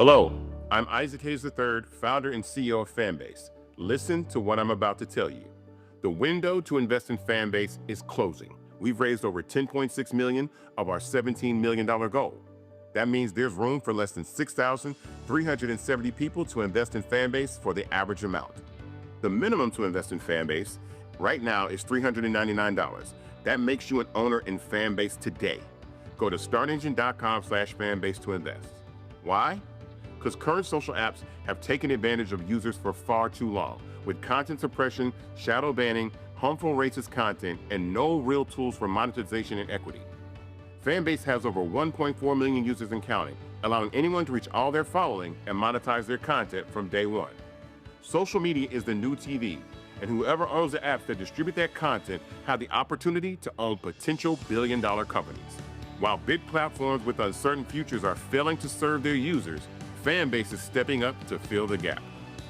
Hello, I'm Isaac Hayes III, founder and CEO of Fanbase. Listen to what I'm about to tell you. The window to invest in Fanbase is closing. We've raised over $10.6 million of our $17 million goal. That means there's room for less than 6,370 people to invest in Fanbase for the average amount. The minimum to invest in Fanbase right now is $399. That makes you an owner in Fanbase today. Go to startengine.com/fanbase to invest. Why? Because current social apps have taken advantage of users for far too long, with content suppression, shadow banning, harmful racist content, and no real tools for monetization and equity. Fanbase has over 1.4 million users and counting, allowing anyone to reach all their following and monetize their content from day one. Social media is the new TV, and whoever owns the apps that distribute that content have the opportunity to own potential billion-dollar companies. While big platforms with uncertain futures are failing to serve their users, Fanbase is stepping up to fill the gap.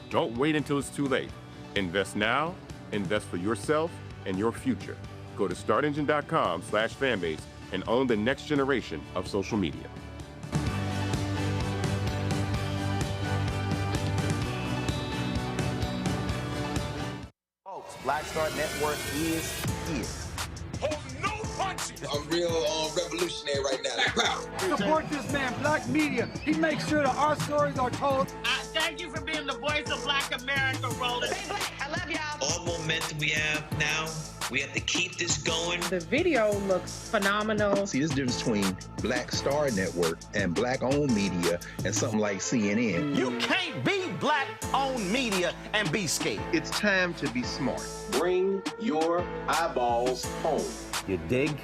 Don't wait until it's too late. Invest now, invest for yourself and your future. Go to startengine.com/fanbase and own the next generation of social media. Folks, Black Star Network is here. Hold no punches. I'm real revolutionary right now. Black power. Support this man, Black Media. He makes sure that our stories are told. Thank you for being the voice of Black America, Roland. Stay black. I love y'all. All momentum we have now, we have to keep this going. The video looks phenomenal. See, this difference between Black Star Network and Black-owned media and something like CNN. You can't be Black-owned media and be scared. It's time to be smart. Bring your eyeballs home. You dig?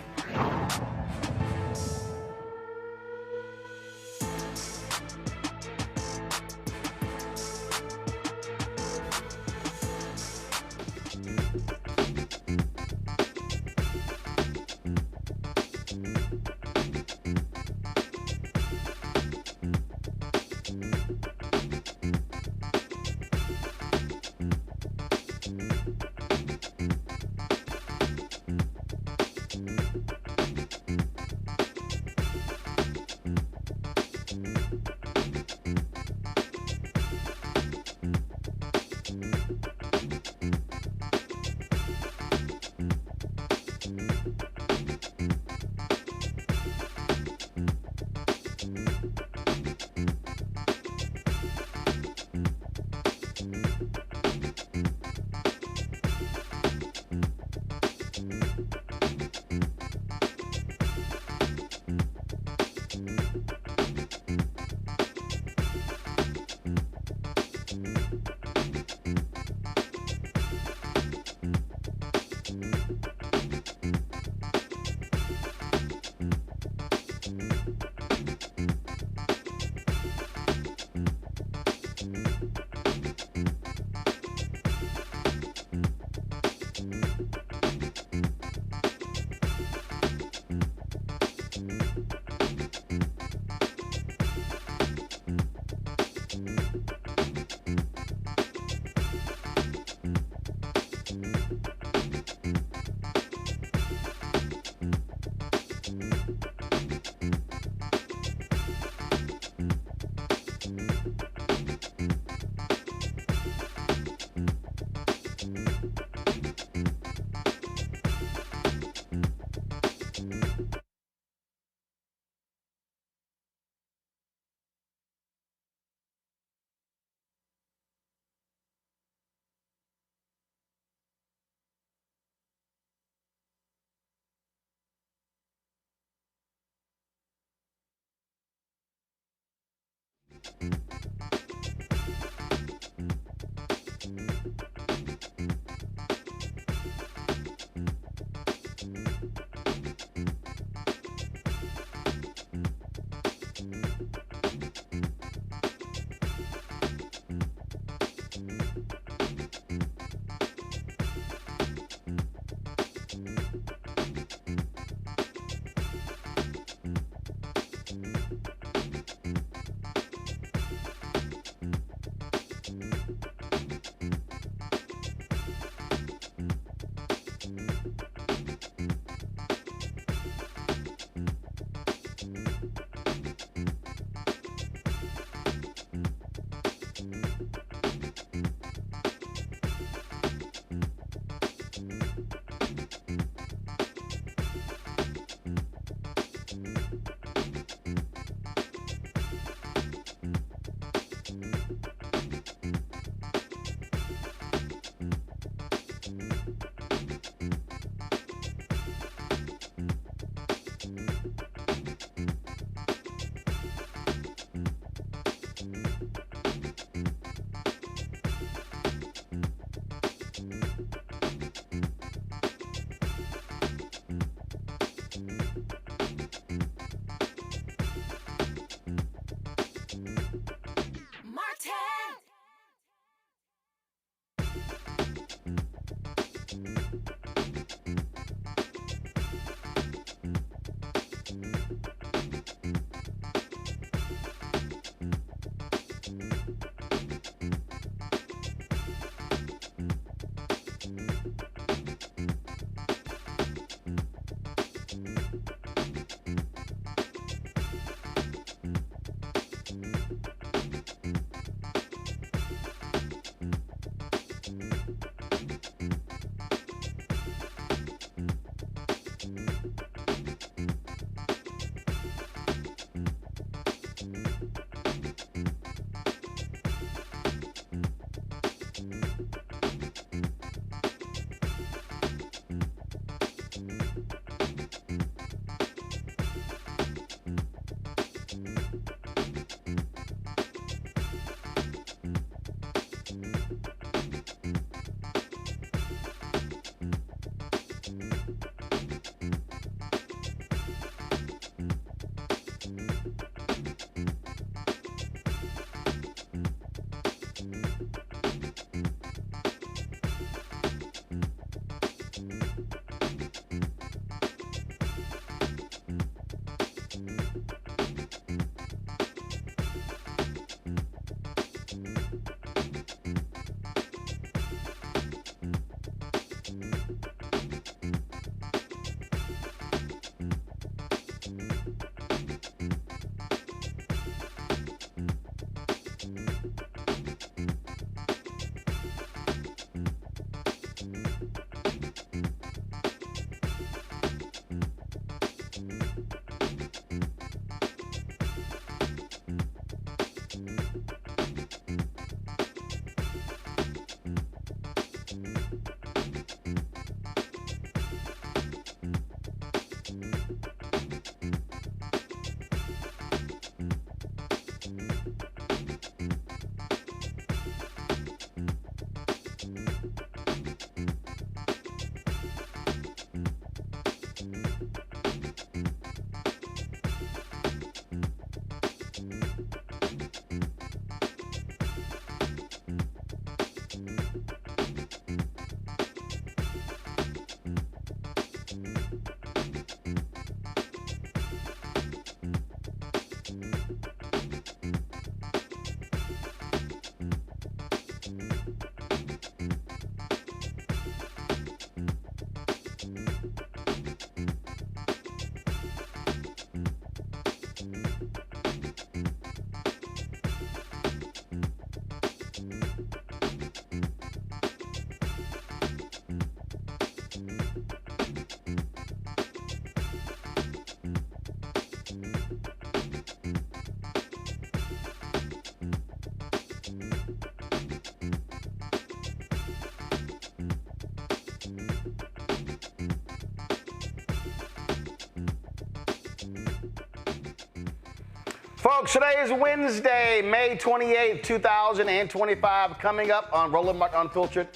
Folks, today is Wednesday, May 28th, 2025. Coming up on Roland Martin Unfiltered,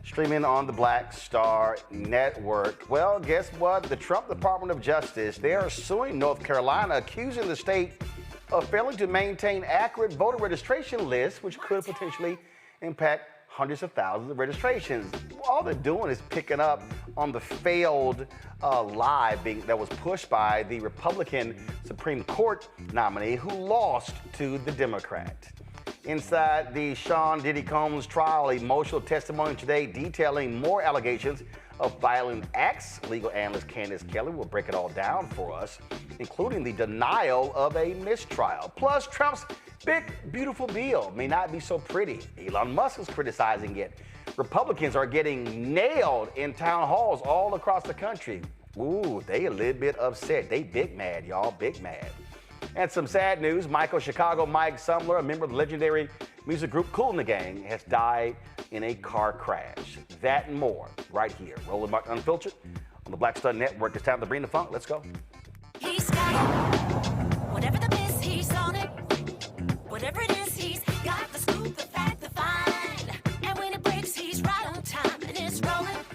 streaming on the Black Star Network. Well, guess what? The Trump Department of Justice, they are suing North Carolina, accusing the state of failing to maintain accurate voter registration lists, which could potentially impact hundreds of thousands of registrations. All they're doing is picking up on the failed lie that was pushed by the Republican Supreme Court nominee who lost to the Democrat. Inside the Sean Diddy Combs trial, emotional testimony today detailing more allegations of violent acts. Legal analyst Candace Kelly will break it all down for us, including the denial of a mistrial. Plus, Trump's big, beautiful bill may not be so pretty. Elon Musk is criticizing it. Republicans are getting nailed in town halls all across the country. Ooh, they a little bit upset. They big mad, y'all, big mad. And some sad news, Chicago Mike Sumler, a member of the legendary music group Kool and the Gang, has died in a car crash. That and more right here. Roland Martin Unfiltered on the Black Star Network. It's time to bring the funk. Let's go. He's got it. Whatever the miss, he's on it. Whatever it is, he's got the scoop, the fact, the find. And when it breaks, he's right on time and it's rolling.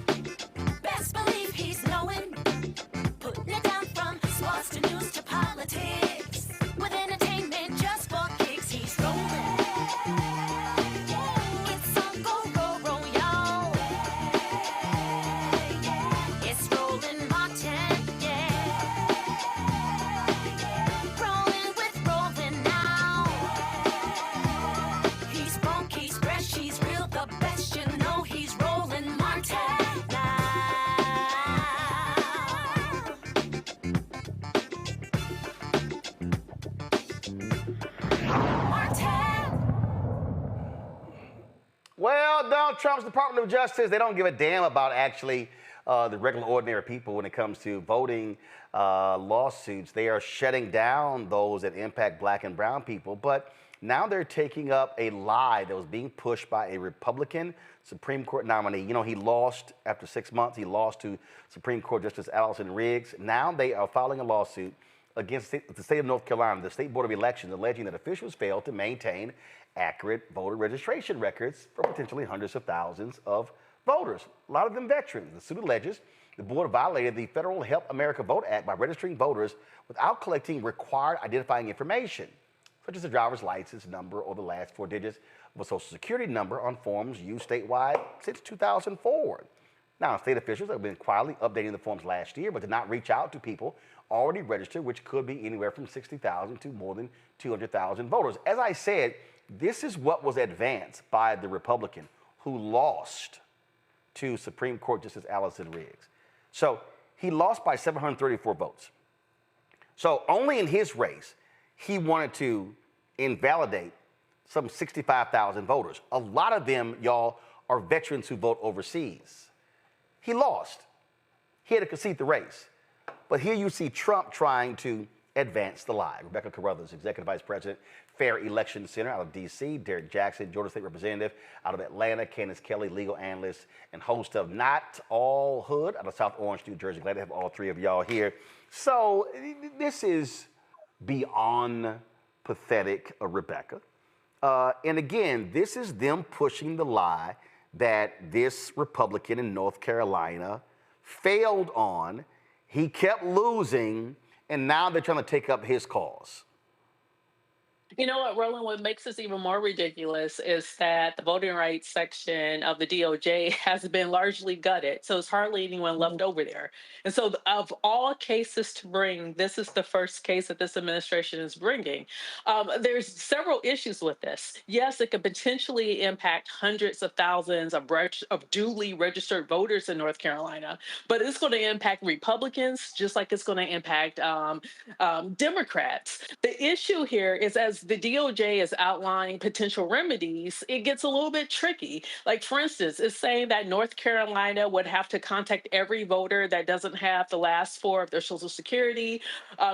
Best believe he's knowing. Putting it down from sports to news to politics. With entertainment just for kicks, he's rolling. It's on go, roll, roll, y'all. Trump's Department of Justice, they don't give a damn about actually the regular, ordinary people when it comes to voting lawsuits. They are shutting down those that impact black and brown people. But now they're taking up a lie that was being pushed by a Republican Supreme Court nominee. You know, he lost after 6 months. He lost to Supreme Court Justice Allison Riggs. Now they are filing a lawsuit against the state of North Carolina, the State Board of Elections, alleging that officials failed to maintain accurate voter registration records for potentially hundreds of thousands of voters, a lot of them veterans. The suit alleges the board violated the Federal Help America Vote Act by registering voters without collecting required identifying information, such as a driver's license number or the last 4 digits of a social security number on forms used statewide since 2004. Now, state officials have been quietly updating the forms last year, but did not reach out to people already registered, which could be anywhere from 60,000 to more than 200,000 voters. As I said, this is what was advanced by the Republican who lost to Supreme Court Justice Allison Riggs. So he lost by 734 votes. So only in his race, he wanted to invalidate some 65,000 voters. A lot of them, y'all, are veterans who vote overseas. He lost. He had to concede the race. But here you see Trump trying to advance the lie. Rebecca Carruthers, Executive Vice President, Fair Election Center out of D.C., Derek Jackson, Georgia State Representative out of Atlanta, Candace Kelly, legal analyst and host of Not All Hood out of South Orange, New Jersey. Glad to have all three of y'all here. So this is beyond pathetic, Rebecca. And again, this is them pushing the lie that this Republican in North Carolina failed on. He kept losing, and now they're trying to take up his cause. You know what, Roland, what makes this even more ridiculous is that the voting rights section of the DOJ has been largely gutted, so it's hardly anyone left over there. And so of all cases to bring, this is the first case that this administration is bringing. There's several issues with this. Yes, it could potentially impact hundreds of thousands of duly registered voters in North Carolina, but it's going to impact Republicans just like it's going to impact Democrats. The issue here is, as the DOJ is outlining potential remedies, it gets a little bit tricky. Like, for instance, it's saying that North Carolina would have to contact every voter that doesn't have the last 4 of their social security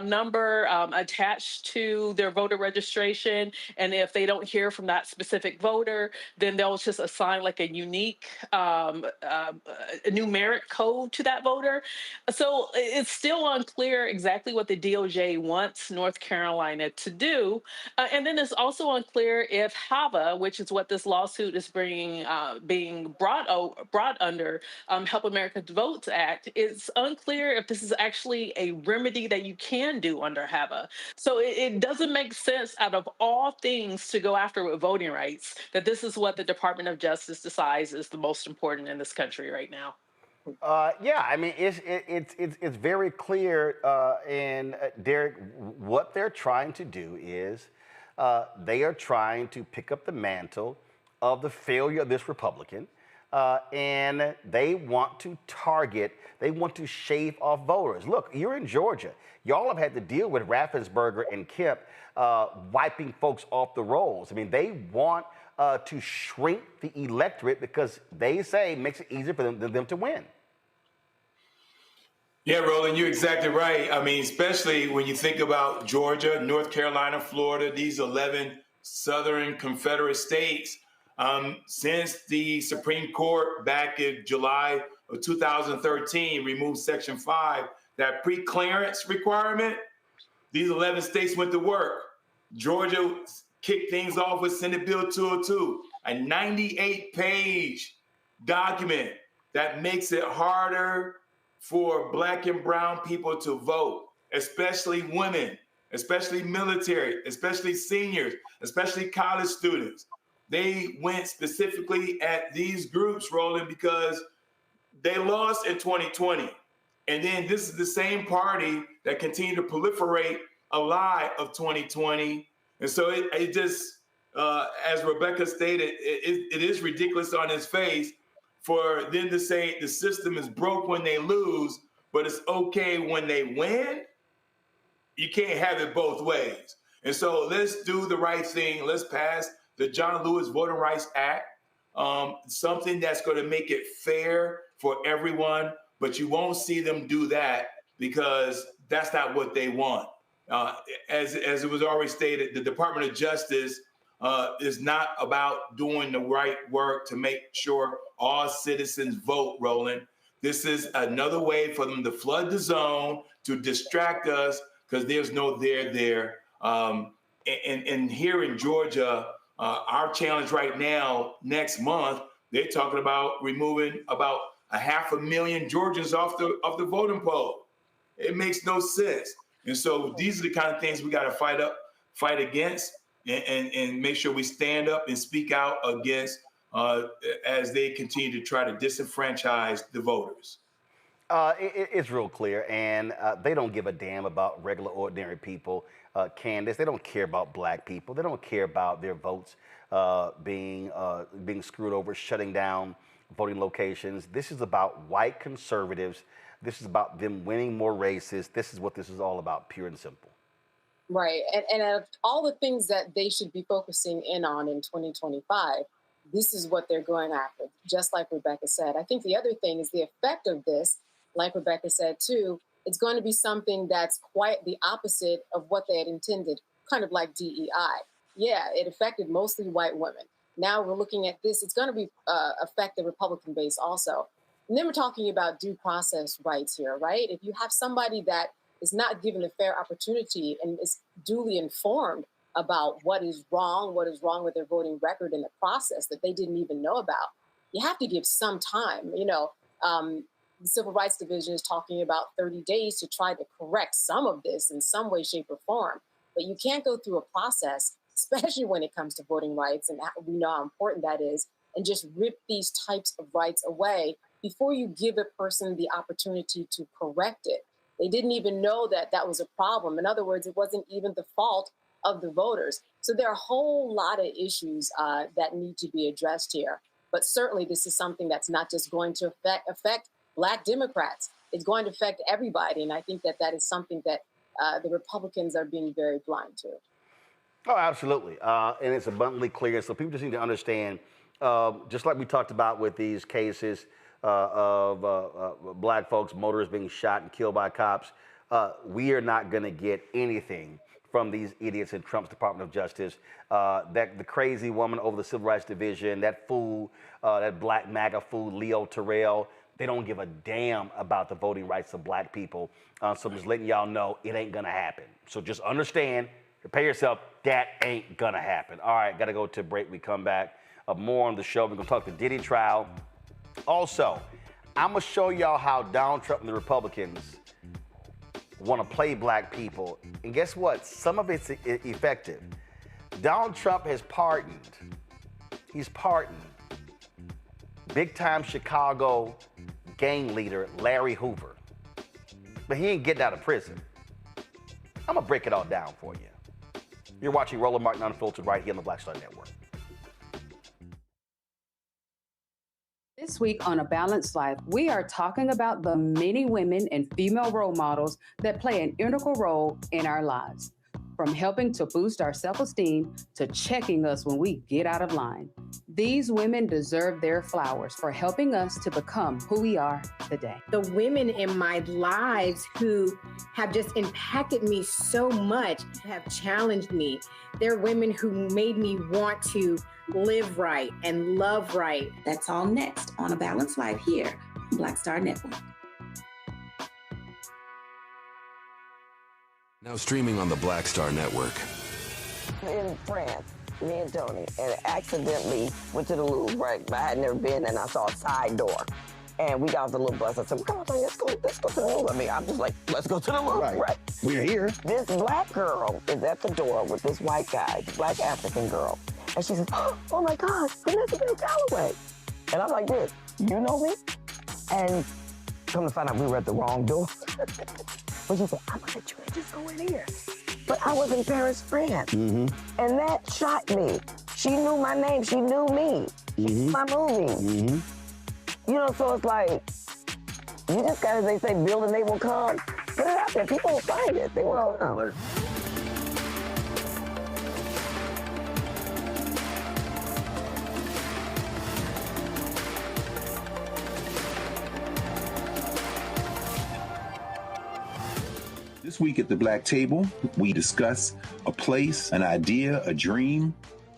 number attached to their voter registration. And if they don't hear from that specific voter, then they'll just assign like a unique numeric code to that voter. So it's still unclear exactly what the DOJ wants North Carolina to do. And then it's also unclear if HAVA, which is what this lawsuit is being brought under, Help America Vote Act, it's unclear if this is actually a remedy that you can do under HAVA. So it doesn't make sense, out of all things to go after with voting rights, that this is what the Department of Justice decides is the most important in this country right now. Yeah, I mean, it's very clear, and Derek, what they're trying to do is they are trying to pick up the mantle of the failure of this Republican, and they want to target, they want to shave off voters. Look, you're in Georgia. Y'all have had to deal with Raffensperger and Kemp wiping folks off the rolls. I mean, they want to shrink the electorate because they say it makes it easier for them to win. Yeah, Roland, you're exactly right. I mean, especially when you think about Georgia, North Carolina, Florida, these 11 Southern Confederate states, since the Supreme Court back in July of 2013 removed Section 5, that pre-clearance requirement, these 11 states went to work. Georgia kicked things off with Senate Bill 202, a 98-page document that makes it harder for Black and brown people to vote, especially women, especially military, especially seniors, especially college students. They went specifically at these groups, Roland, because they lost in 2020. And then this is the same party that continued to proliferate a lie of 2020. And so it just, as Rebecca stated, it is ridiculous on its face for them to say the system is broke when they lose, but it's okay when they win. You can't have it both ways. And so let's do the right thing. Let's pass the John Lewis Voting Rights Act. something that's going to make it fair for everyone, but you won't see them do that because that's not what they want. As it was already stated, the Department of Justice is not about doing the right work to make sure all citizens vote, Roland. This is another way for them to flood the zone, to distract us, because there's no there. And here in Georgia, our challenge right now, next month, they're talking about removing about 500,000 Georgians off the voting poll. It makes no sense. And so these are the kind of things we got to fight against, and make sure we stand up and speak out against as they continue to try to disenfranchise the voters. It's real clear, and they don't give a damn about regular, ordinary people. Candace, they don't care about black people. They don't care about their votes being screwed over, shutting down voting locations. This is about white conservatives. This is about them winning more races. This is what this is all about, pure and simple. Right. And of all the things that they should be focusing in on in 2025, this is what they're going after, just like Rebecca said. I think the other thing is the effect of this, like Rebecca said too, it's going to be something that's quite the opposite of what they had intended, kind of like DEI. Yeah, it affected mostly white women. Now we're looking at this, it's going to be affect the Republican base also. And then we're talking about due process rights here, right? If you have somebody that is not given a fair opportunity and is duly informed about what is wrong with their voting record in the process that they didn't even know about, you have to give some time. The Civil Rights Division is talking about 30 days to try to correct some of this in some way, shape, or form. But you can't go through a process, especially when it comes to voting rights, and we know how important that is, and just rip these types of rights away before you give a person the opportunity to correct it. They didn't even know that that was a problem. In other words, it wasn't even the fault of the voters. So there are a whole lot of issues that need to be addressed here. But certainly this is something that's not just going to affect Black Democrats. It's going to affect everybody. And I think that is something that the Republicans are being very blind to. Oh, absolutely. And it's abundantly clear. So people just need to understand, just like we talked about with these cases of black folks, motorists being shot and killed by cops, we are not going to get anything from these idiots in Trump's Department of Justice. That the crazy woman over the Civil Rights Division, that fool, that black MAGA fool, Leo Terrell, they don't give a damn about the voting rights of black people. So I'm just letting y'all know it ain't gonna happen. So just understand, prepare yourself, that ain't gonna happen. All right, gotta go to a break. We come back. More on the show. We're gonna talk the Diddy trial. Also, I'm gonna show y'all how Donald Trump and the Republicans want to play black people. And guess what? Some of it's effective. Donald Trump has pardoned. He's pardoned big-time Chicago gang leader Larry Hoover. But he ain't getting out of prison. I'm going to break it all down for you. You're watching Roland Martin Unfiltered right here on the Black Star Network. This week on A Balanced Life, we are talking about the many women and female role models that play an integral role in our lives, from helping to boost our self-esteem to checking us when we get out of line. These women deserve their flowers for helping us to become who we are today. The women in my lives who have just impacted me so much have challenged me. They're women who made me want to live right and love right. That's all next on A Balanced Life here on Black Star Network. Now streaming on the Black Star Network. In France, me and Tony, and accidentally went to the Louvre, right? I had never been, and I saw a side door. And we got off the little bus. I said, come on, Tony, let's go to the Louvre. I mean, I'm just like, let's go to the Louvre, right? We're here. This black girl is at the door with this white guy, black African girl. And she says, oh my gosh, Vanessa Bell Calloway. And I'm like this, you know me? And come to find out we were at the wrong door. But she said, I'm gonna let you just go in here. But I was in Paris, France. Mm-hmm. And that shocked me. She knew my name, she knew me. She knew my movie. Mm-hmm. You know, so it's like, you just gotta, they say, build and they will come. Put it out there, people will find it, they will come. This week at the Black Table, we discuss a place, an idea, a dream,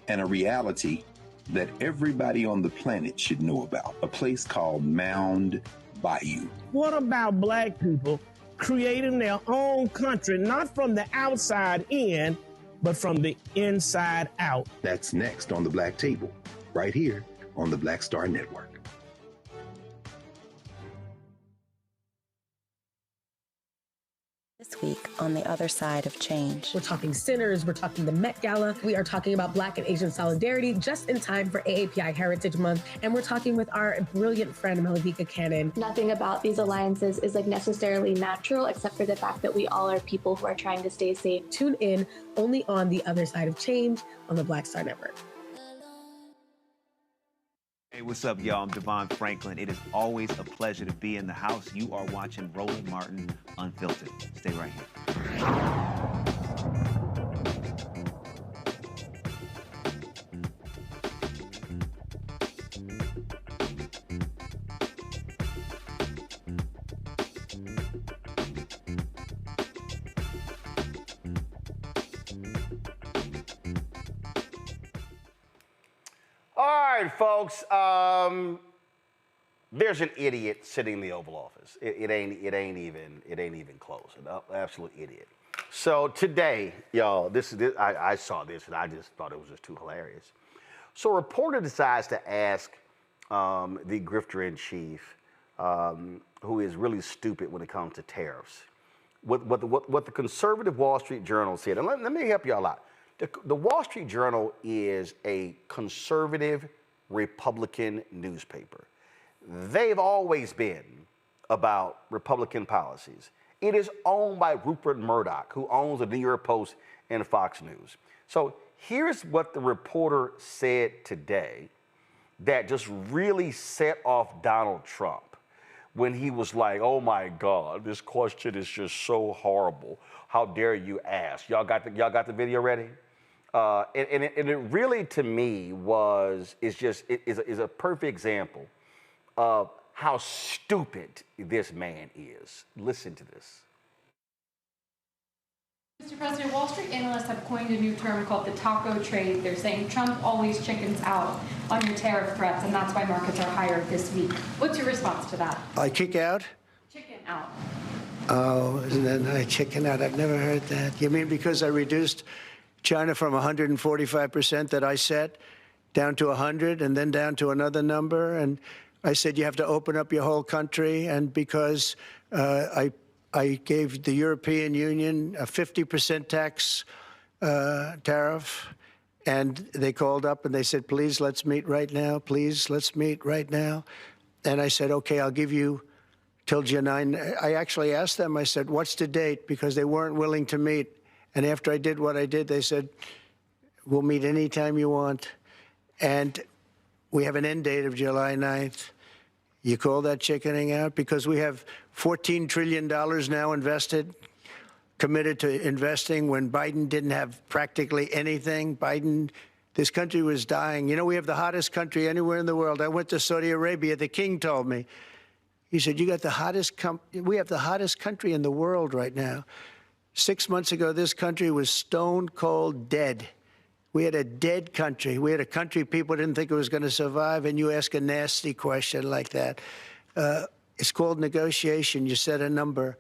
and a reality that everybody on the planet should know about. A place called Mound Bayou. What about black people creating their own country, not from the outside in, but from the inside out? That's next on the Black Table, right here on the Black Star Network. This week on The Other Side of Change. We're talking sinners, we're talking the Met Gala, we are talking about Black and Asian solidarity just in time for AAPI Heritage Month, and we're talking with our brilliant friend Malavika Cannon. Nothing about these alliances is necessarily natural, except for the fact that we all are people who are trying to stay safe. Tune in only on The Other Side of Change on the Black Star Network. Hey, what's up, y'all? I'm Devon Franklin. It is always a pleasure to be in the house. You are watching Roland Martin Unfiltered. Stay right here. All right, folks. There's an idiot sitting in the Oval Office. It ain't even close. An absolute idiot. So today, y'all, I saw this and I just thought it was just too hilarious. So a reporter decides to ask the grifter in chief, who is really stupid when it comes to tariffs, what the conservative Wall Street Journal said. And let me help y'all out. The Wall Street Journal is a conservative Republican newspaper. They've always been about Republican policies. It is owned by Rupert Murdoch, who owns the New York Post and Fox News. So here's what the reporter said today that just really set off Donald Trump when he was like, oh my God, this question is just so horrible. How dare you ask? Y'all got the video ready? And it really, to me, is a perfect example of how stupid this man is. Listen to this. Mr. President, Wall Street analysts have coined a new term called the taco trade. They're saying Trump always chickens out on your tariff threats, and that's why markets are higher this week. What's your response to that? I kick out? Chicken out. Oh, isn't that nice? Chicken out. I've never heard that. You mean because I reduced China from 145% that I set down to 100 and then down to another number? And I said you have to open up your whole country. And because I gave the European Union a 50% tax tariff, and they called up and they said, please, let's meet right now. Please, let's meet right now. And I said, OK, I'll give you till July 9. I actually asked them, I said, what's the date? Because they weren't willing to meet. And after I did what I did, they said, we'll meet anytime you want. And we have an end date of July 9th. You call that chickening out? Because we have $14 trillion now invested, committed to investing when Biden didn't have practically anything. This country was dying. You know, we have the hottest country anywhere in the world. I went to Saudi Arabia. The king told me, he said, we have the hottest country in the world right now. 6 months ago, this country was stone cold dead. We had a dead country. We had a country people didn't think it was going to survive, and you ask a nasty question like that. It's called negotiation. You set a number.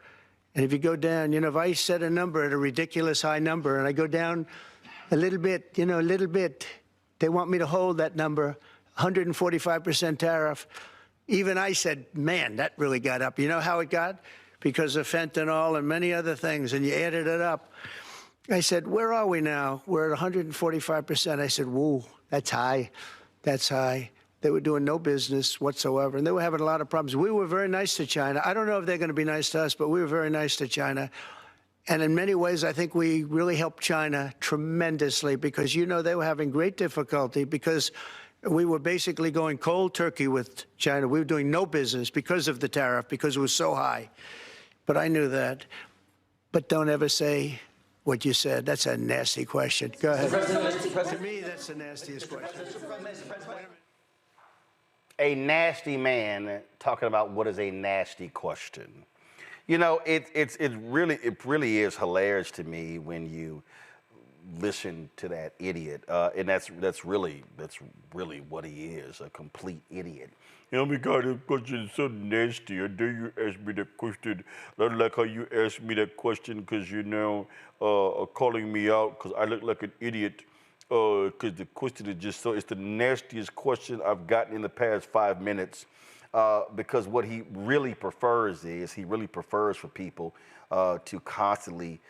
And if you go down, if I set a number at a ridiculous high number and I go down a little bit, they want me to hold that number, 145% tariff. Even I said, man, that really got up. You know how it got? Because of fentanyl and many other things, and you added it up. I said, where are we now? We're at 145%. I said, whoa, that's high. That's high. They were doing no business whatsoever, and they were having a lot of problems. We were very nice to China. I don't know if they're going to be nice to us, but we were very nice to China. And in many ways, I think we really helped China tremendously because, they were having great difficulty because we were basically going cold turkey with China. We were doing no business because of the tariff, because it was so high. But I knew that. But don't ever say what you said. That's a nasty question. Go ahead. To me, that's the nastiest question. A nasty man talking about what is a nasty question. You know, it really is hilarious to me when you listen to that idiot, and that's really what he is, a complete idiot. Oh my God, that question is so nasty. I dare you ask me that question. I don't like how you asked me that question because you're now calling me out because I look like an idiot. Because the question is just so, it's the nastiest question I've gotten in the past 5 minutes. Because what he really prefers is, he really prefers for people to constantly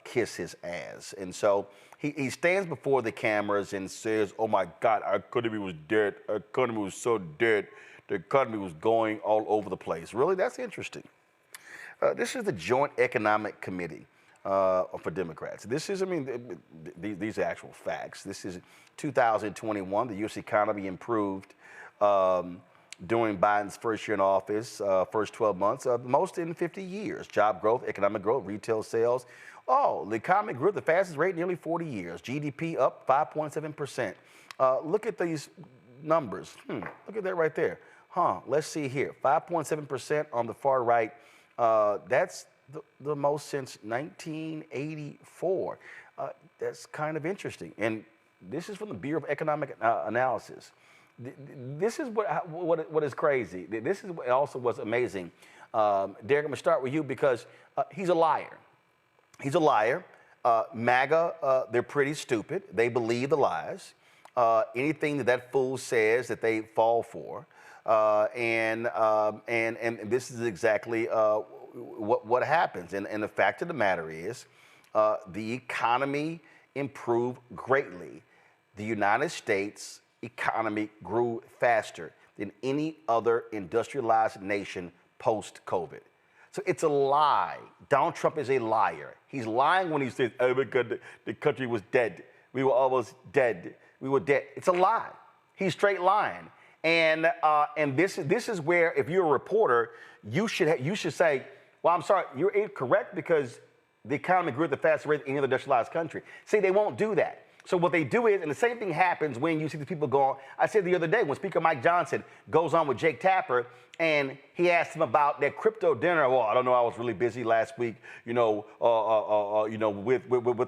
kiss his ass. And so he stands before the cameras and says, oh my God, our economy was dead. Our economy was so dead. The economy was going all over the place. Really, that's interesting. This is the Joint Economic Committee for Democrats. This is, I mean, these are actual facts. This is 2021. The U.S. economy improved during Biden's first year in office, first 12 months, most in 50 years. Job growth, economic growth, retail sales. Oh, the economy grew at the fastest rate in nearly 40 years. GDP up 5.7%. Look at these numbers. Look at that right there. Let's see here. 5.7% on the far right. That's the most since 1984. That's kind of interesting. And this is from the Bureau of Economic Analysis. This is what is crazy. This is also what's amazing. Derek, I'm going to start with you because he's a liar. He's a liar. MAGA, they're pretty stupid. They believe the lies. Anything that fool says that they fall for. And this is exactly what happens. And the fact of the matter is, the economy improved greatly. The United States economy grew faster than any other industrialized nation post-COVID. So it's a lie. Donald Trump is a liar. He's lying when he says, oh my God, the country was dead. We were almost dead. We were dead. It's a lie. He's straight lying. And this is where, if you're a reporter, you should say, well, I'm sorry, you're incorrect because the economy grew at the fastest rate of any other industrialized country. See, they won't do that. So what they do is, and the same thing happens when you see the people go on. I said the other day when Speaker Mike Johnson goes on with Jake Tapper and he asked him about that crypto dinner. Well, I don't know. I was really busy last week, with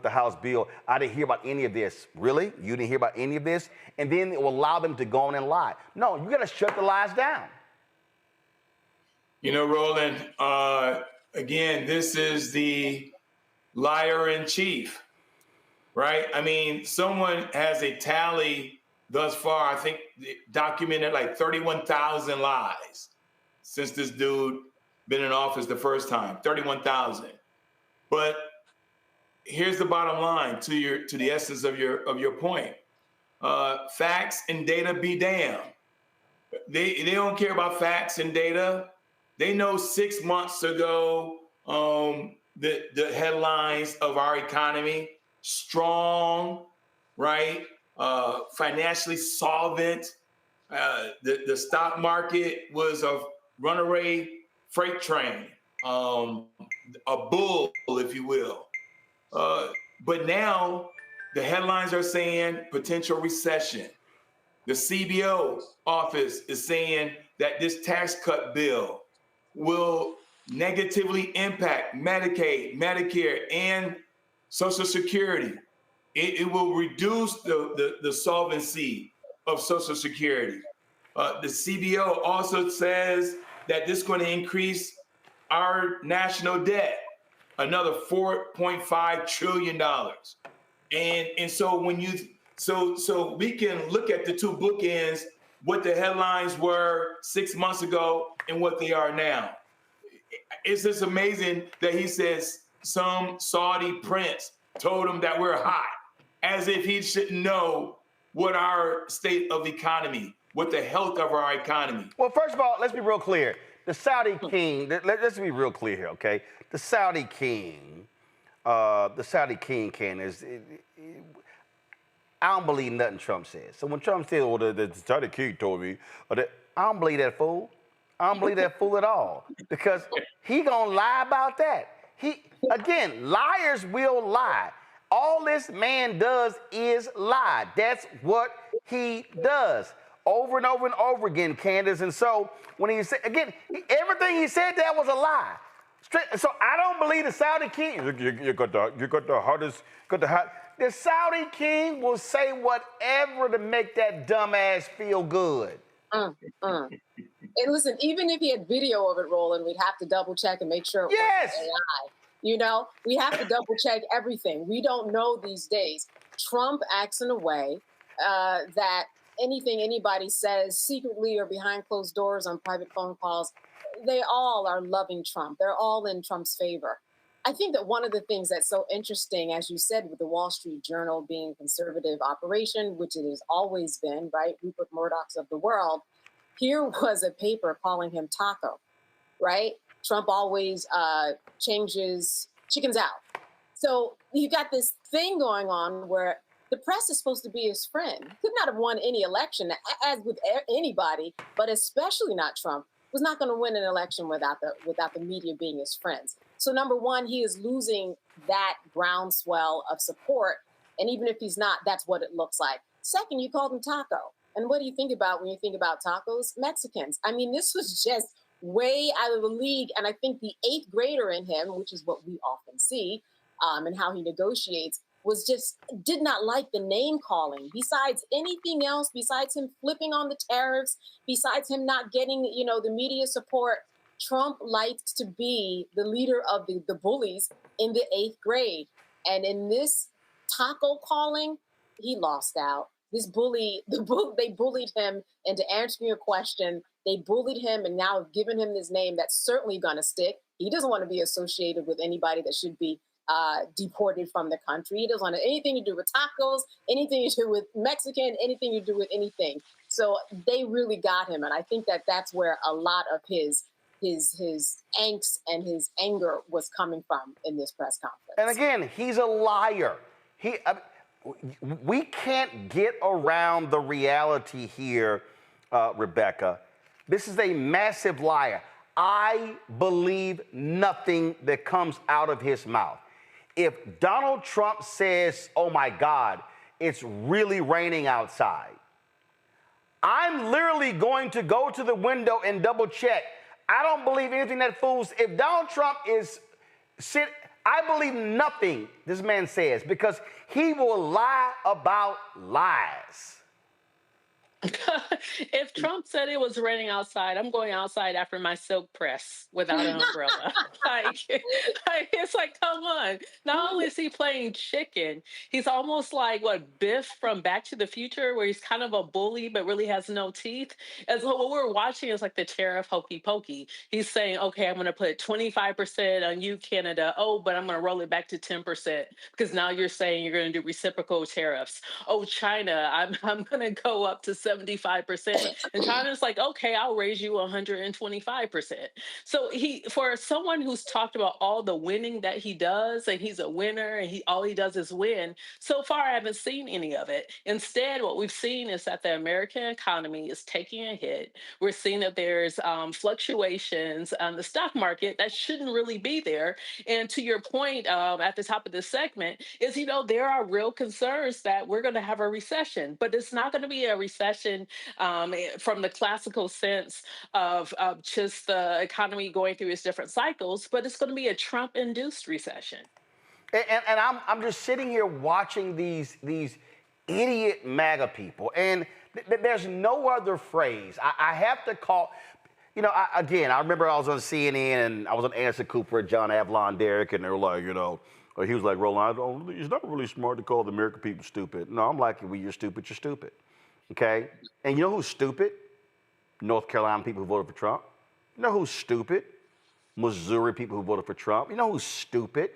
the House bill. I didn't hear about any of this. Really? You didn't hear about any of this? And then it will allow them to go on and lie. No, you got to shut the lies down. You know, Roland, again, this is the liar in chief. Right? I mean, someone has a tally thus far, I think documented like 31,000 lies since this dude been in office the first time, 31,000. But here's the bottom line to the essence of your point. Facts and data be damned. They don't care about facts and data. They know 6 months ago the headlines of our economy. Strong, right? Financially solvent. The stock market was a runaway freight train, a bull, if you will. But now the headlines are saying potential recession. The CBO office is saying that this tax cut bill will negatively impact Medicaid, Medicare, and Social Security. It will reduce the solvency of Social Security. The CBO also says that this is going to increase our national debt, another $4.5 trillion. And so when so we can look at the two bookends, what the headlines were 6 months ago and what they are now. It's just amazing that he says some Saudi prince told him that we're hot, as if he shouldn't know what our state of economy, what the health of our economy. Well, first of all, let's be real clear. The Saudi king, let's be real clear here, okay? The Saudi king, Ken, is, I don't believe nothing Trump says. So when Trump says, well, the Saudi king told me, I don't believe that fool. I don't believe that fool at all, because he gonna lie about that. Again, liars will lie. All this man does is lie. That's what he does over and over and over again, Candace. And so when he said, again, everything he said that was a lie. So I don't believe the Saudi king. You got the hardest. The Saudi king will say whatever to make that dumbass feel good. And listen, even if he had video of it rolling, we'd have to double check and make sure it wasn't AI. You know, we have to double check everything. We don't know these days. Trump acts in a way that anything anybody says secretly or behind closed doors on private phone calls, they all are loving Trump. They're all in Trump's favor. I think that one of the things that's so interesting, as you said, with the Wall Street Journal being a conservative operation, which it has always been, right? Rupert Murdoch's of the world. Here was a paper calling him Taco, right? Trump always changes chickens out. So you got this thing going on where the press is supposed to be his friend. He could not have won any election, as with anybody, but especially not Trump. Was not going to win an election without the media being his friends. So number one, he is losing that groundswell of support. And even if he's not, that's what it looks like. Second, you called him Taco. And what do you think about when you think about tacos? Mexicans. I mean, this was just way out of the league. And I think the eighth grader in him, which is what we often see, and how he negotiates, was just did not like the name calling. Besides anything else, besides him flipping on the tariffs, besides him not getting, the media support, Trump liked to be the leader of the bullies in the eighth grade. And in this taco calling, he lost out. This they bullied him into answering a question. They bullied him and now have given him this name that's certainly going to stick. He doesn't want to be associated with anybody that should be deported from the country. He doesn't want anything to do with tacos, anything to do with Mexican, anything to do with anything. So they really got him. And I think that that's where a lot of his angst and his anger was coming from in this press conference. And again, he's a liar. We can't get around the reality here, Rebecca. This is a massive liar. I believe nothing that comes out of his mouth. If Donald Trump says, oh my God, it's really raining outside, I'm literally going to go to the window and double check. I don't believe anything that fools. If Donald Trump I believe nothing this man says because he will lie about lies. If Trump said it was raining outside, I'm going outside after my silk press without an umbrella. It's like, come on. Not only is he playing chicken, he's almost like Biff from Back to the Future, where he's kind of a bully but really has no teeth. And so what we're watching is like the tariff hokey pokey. He's saying, okay, I'm going to put 25% on you, Canada. Oh, but I'm going to roll it back to 10% because now you're saying you're going to do reciprocal tariffs. Oh, China, I'm going to go up to 75%. And China's like, okay, I'll raise you 125%. So for someone who's talked about all the winning that he does, and he's a winner, and all he does is win, so far I haven't seen any of it. Instead, what we've seen is that the American economy is taking a hit. We're seeing that there's fluctuations on the stock market that shouldn't really be there. And to your point at the top of this segment is, there are real concerns that we're going to have a recession, but it's not going to be a recession from the classical sense of just the economy going through its different cycles, but it's going to be a Trump-induced recession. And I'm just sitting here watching these idiot MAGA people, and there's no other phrase. I have to call. I remember I was on CNN and I was on Anderson Cooper, John Avlon, Derek, and they were like, he was like, Roland, it's not really smart to call the American people stupid. No, I'm like, well, you're stupid, you're stupid. Okay? And you know who's stupid? North Carolina people who voted for Trump. You know who's stupid? Missouri people who voted for Trump. You know who's stupid?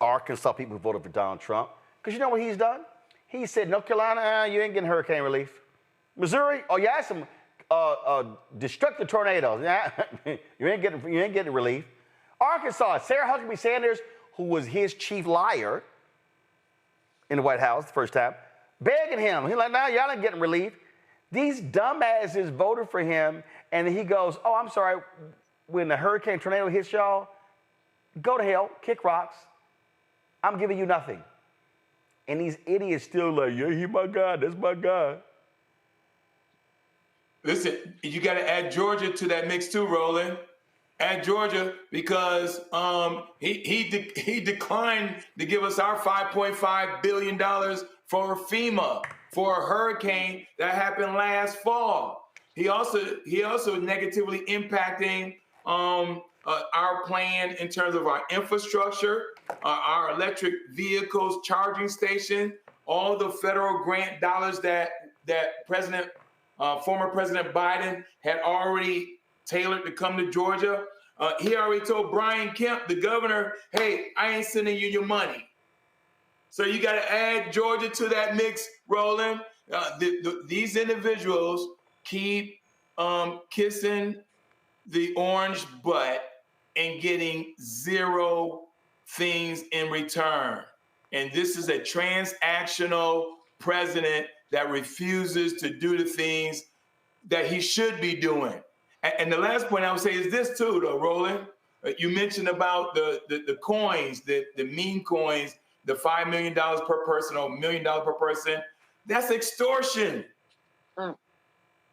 Arkansas people who voted for Donald Trump. Because you know what he's done? He said, North Carolina, you ain't getting hurricane relief. Missouri, oh, you had some destructive tornadoes. Yeah, you ain't getting relief. Arkansas, Sarah Huckabee Sanders, who was his chief liar in the White House the first time, begging him. He's like, no, y'all ain't getting relief. These dumbasses voted for him, and then he goes, oh, I'm sorry, when the hurricane tornado hits y'all, go to hell, kick rocks. I'm giving you nothing. And these idiots still like, yeah, he's my guy, that's my guy. Listen, you got to add Georgia to that mix too, Roland. at Georgia because he declined to give us our $5.5 billion for FEMA for a hurricane that happened last fall. He also negatively impacting our plan in terms of our infrastructure, our electric vehicles charging station, all the federal grant dollars that former President Biden had already tailored to come to Georgia. He already told Brian Kemp, the governor, hey, I ain't sending you your money. So you got to add Georgia to that mix, Roland. These individuals keep kissing the orange butt and getting zero things in return. And this is a transactional president that refuses to do the things that he should be doing. And the last point I would say is this too, though, Roland. You mentioned about the coins, the meme coins, the $5 million per person or $1 million per person. That's extortion.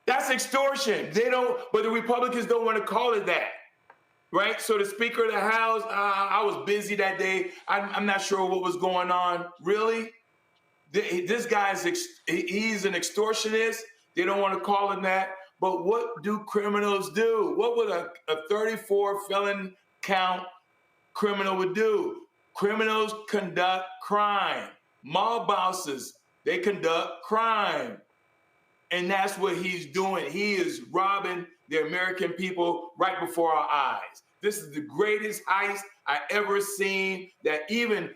That's extortion. But the Republicans don't want to call it that, right? So the Speaker of the House, I was busy that day. I'm not sure what was going on. Really? This guy's, he's an extortionist. They don't want to call him that. But what do criminals do? What would a 34 felon count criminal would do? Criminals conduct crime. Mob bosses, they conduct crime. And that's what he's doing. He is robbing the American people right before our eyes. This is the greatest heist I ever seen that even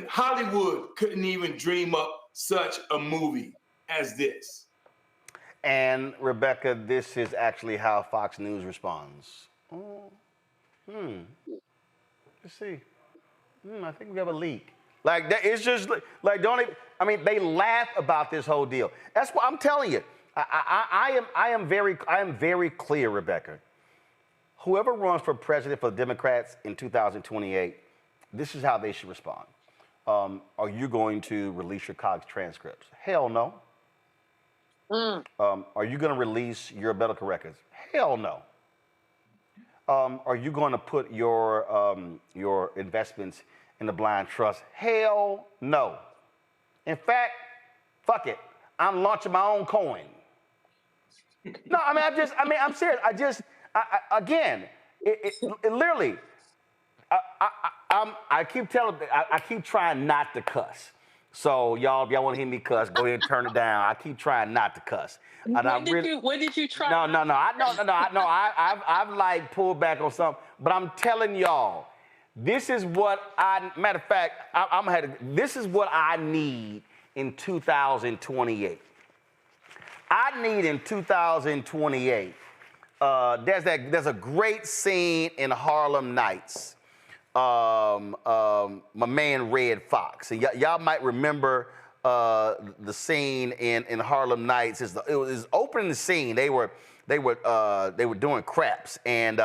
Hollywood couldn't even dream up such a movie as this. And Rebecca, this is actually how Fox News responds. Let's see. I think we have a leak. Like that, it's just like don't even, I mean, they laugh about this whole deal. That's what I'm telling you. I am very clear, Rebecca. Whoever runs for president for the Democrats in 2028, this is how they should respond. Are you going to release your college transcripts? Hell no. Are you going to release your medical records? Hell no. Are you going to put your investments in the blind trust? Hell no. In fact, fuck it. I'm launching my own coin. No, I mean, I'm serious. Again, it literally, I keep trying not to cuss. So y'all, if y'all want to hear me cuss, go ahead and turn it down. I keep trying not to cuss. When did you try? No. I've like pulled back on something, but I'm telling y'all, this is what matter of fact, this is what I need in 2028. I need in 2028. There's a great scene in Harlem Nights. My man Red Fox. And y'all might remember the scene in Harlem Nights. It was opening scene. They were doing craps and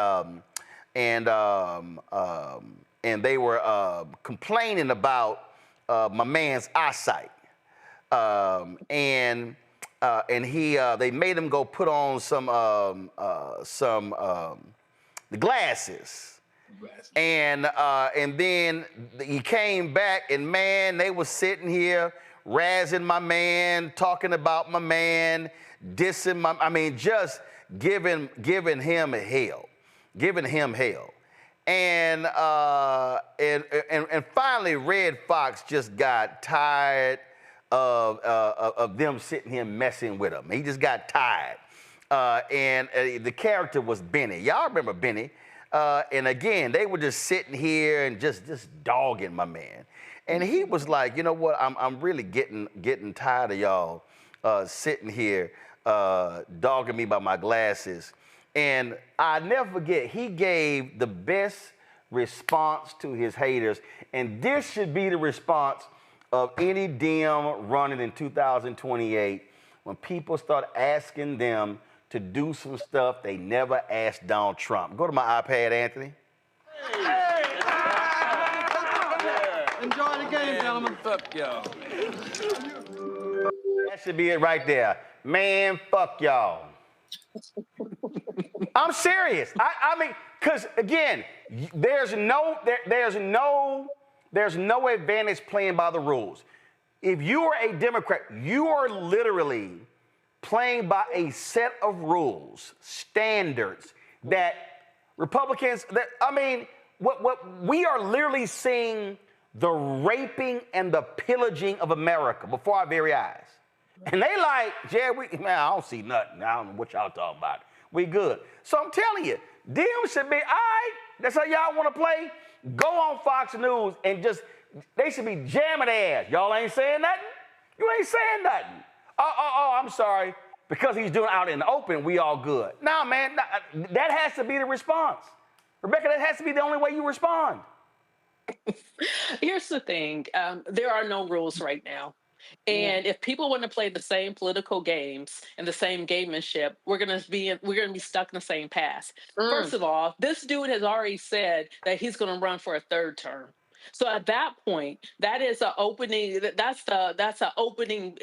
they were complaining about my man's eyesight. And they made him go put on some the glasses. And then he came back, and man, they were sitting here razzing my man, talking about my man, dissing just giving him hell. And finally, Red Fox just got tired of them sitting here messing with him. He just got tired. And the character was Benny. Y'all remember Benny? And again, they were just sitting here and just dogging my man. And he was like, you know what? I'm really getting tired of y'all sitting here dogging me by my glasses. And I never forget, he gave the best response to his haters. And this should be the response of any DM running in 2028 when people start asking them to do some stuff they never asked Donald Trump. Go to my iPad, Anthony. Enjoy the game, gentlemen. Fuck y'all. That should be it right there. Man, fuck y'all. I'm serious. I mean, because again, there's no advantage playing by the rules. If you are a Democrat, you are literally playing by a set of rules, standards that Republicans. What we are literally seeing the raping and the pillaging of America before our very eyes. And they like, man, I don't see nothing. I don't know what y'all talking about. We good. So I'm telling you, them should be, all right, that's how y'all want to play. Go on Fox News and they should be jamming their ass. Y'all ain't saying nothing? You ain't saying nothing. Oh, I'm sorry. Because he's doing it out in the open, we all good. Nah, man, that has to be the response. Rebecca, that has to be the only way you respond. Here's the thing. There are no rules right now. And if people want to play the same political games and the same gamemanship, we're gonna be stuck in the same path. First of all, this dude has already said that he's gonna run for a third term. So at that point, that is an opening. That's an opening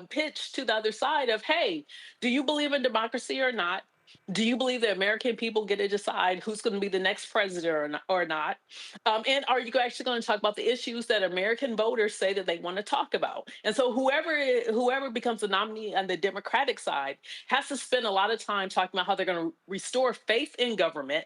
pitch to the other side of, hey, do you believe in democracy or not? Do you believe the American people get to decide who's going to be the next president or not? And are you actually going to talk about the issues that American voters say that they want to talk about? And so whoever becomes the nominee on the Democratic side has to spend a lot of time talking about how they're going to restore faith in government,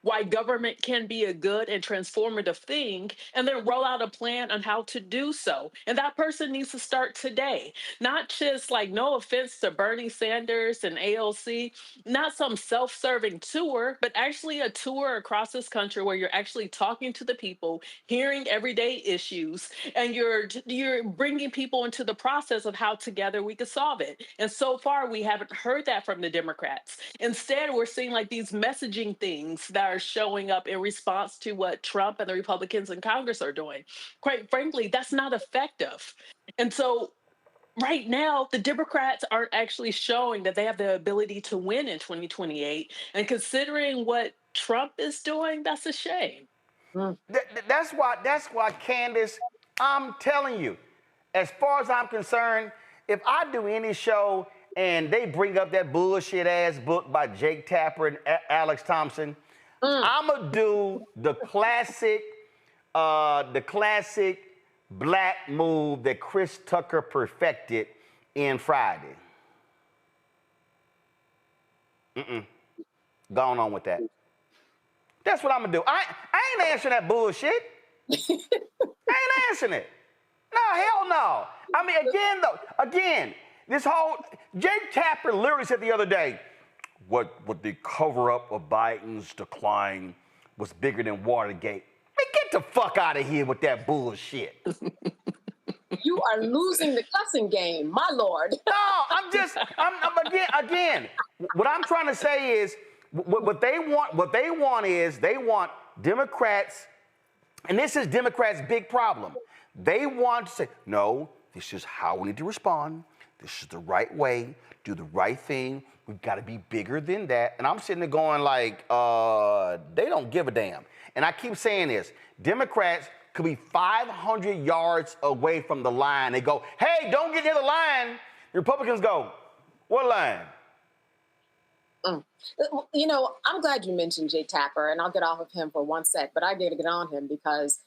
why government can be a good and transformative thing, and then roll out a plan on how to do so. And that person needs to start today, not just like, no offense to Bernie Sanders and AOC, not some self-serving tour, but actually a tour across this country where you're actually talking to the people, hearing everyday issues, and you're bringing people into the process of how together we could solve it. And so far, we haven't heard that from the Democrats. Instead, we're seeing like these messaging things that are showing up in response to what Trump and the Republicans in Congress are doing. Quite frankly, that's not effective. And so right now, the Democrats aren't actually showing that they have the ability to win in 2028. And considering what Trump is doing, that's a shame. That's why, Candace, I'm telling you, as far as I'm concerned, if I do any show and they bring up that bullshit ass book by Jake Tapper and Alex Thompson, I'm gonna do the classic black move that Chris Tucker perfected in Friday. Going on with that. That's what I'm gonna do. I ain't answering that bullshit. I ain't answering it. No, hell no. I mean, again, this whole Jake Tapper literally said the other day, what the cover-up of Biden's decline was bigger than Watergate. Man, get the fuck out of here with that bullshit. You are losing the cussing game, my lord. No, again, what I'm trying to say is, what they want is Democrats, and this is Democrats' big problem. They want to say, no, this is how we need to respond. This is the right way. Do the right thing. We've got to be bigger than that. And I'm sitting there going like, they don't give a damn. And I keep saying this. Democrats could be 500 yards away from the line. They go, hey, don't get near the line. The Republicans go, what line? You know, I'm glad you mentioned Jake Tapper, and I'll get off of him for one sec, but I got to get on him because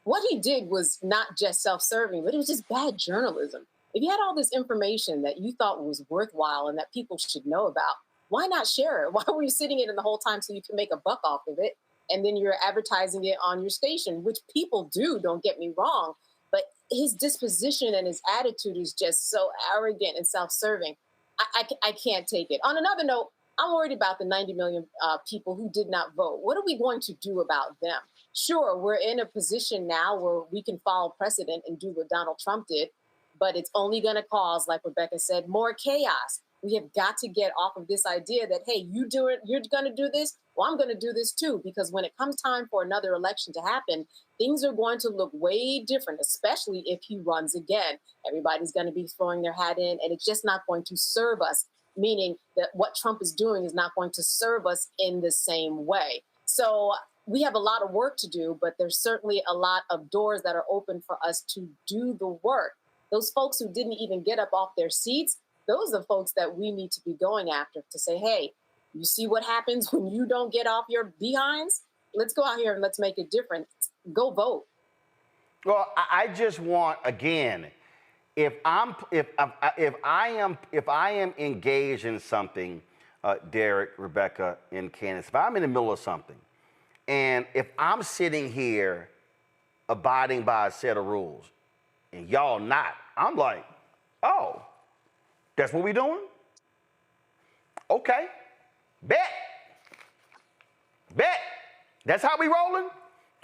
what he did was not just self-serving, but it was just bad journalism. If you had all this information that you thought was worthwhile and that people should know about, why not share it? Why were you sitting in it the whole time so you can make a buck off of it? And then you're advertising it on your station, which people do, don't get me wrong. But his disposition and his attitude is just so arrogant and self-serving. I can't take it. On another note, I'm worried about the 90 million people who did not vote. What are we going to do about them? Sure, we're in a position now where we can follow precedent and do what Donald Trump did, but it's only going to cause, like Rebecca said, more chaos. We have got to get off of this idea that, hey, you're going to do this, well, I'm going to do this too, because when it comes time for another election to happen, things are going to look way different, especially if he runs again. Everybody's going to be throwing their hat in, and it's just not going to serve us, meaning that what Trump is doing is not going to serve us in the same way. So we have a lot of work to do, but there's certainly a lot of doors that are open for us to do the work. Those folks who didn't even get up off their seats, those are the folks that we need to be going after to say, hey, you see what happens when you don't get off your behinds? Let's go out here and let's make a difference. Go vote. Well, I just want, again, if I am engaged in something, Derek, Rebecca, and Candace, if I'm in the middle of something, and if I'm sitting here abiding by a set of rules, and y'all not, I'm like, oh, that's what we doing? Okay, bet. That's how we rolling?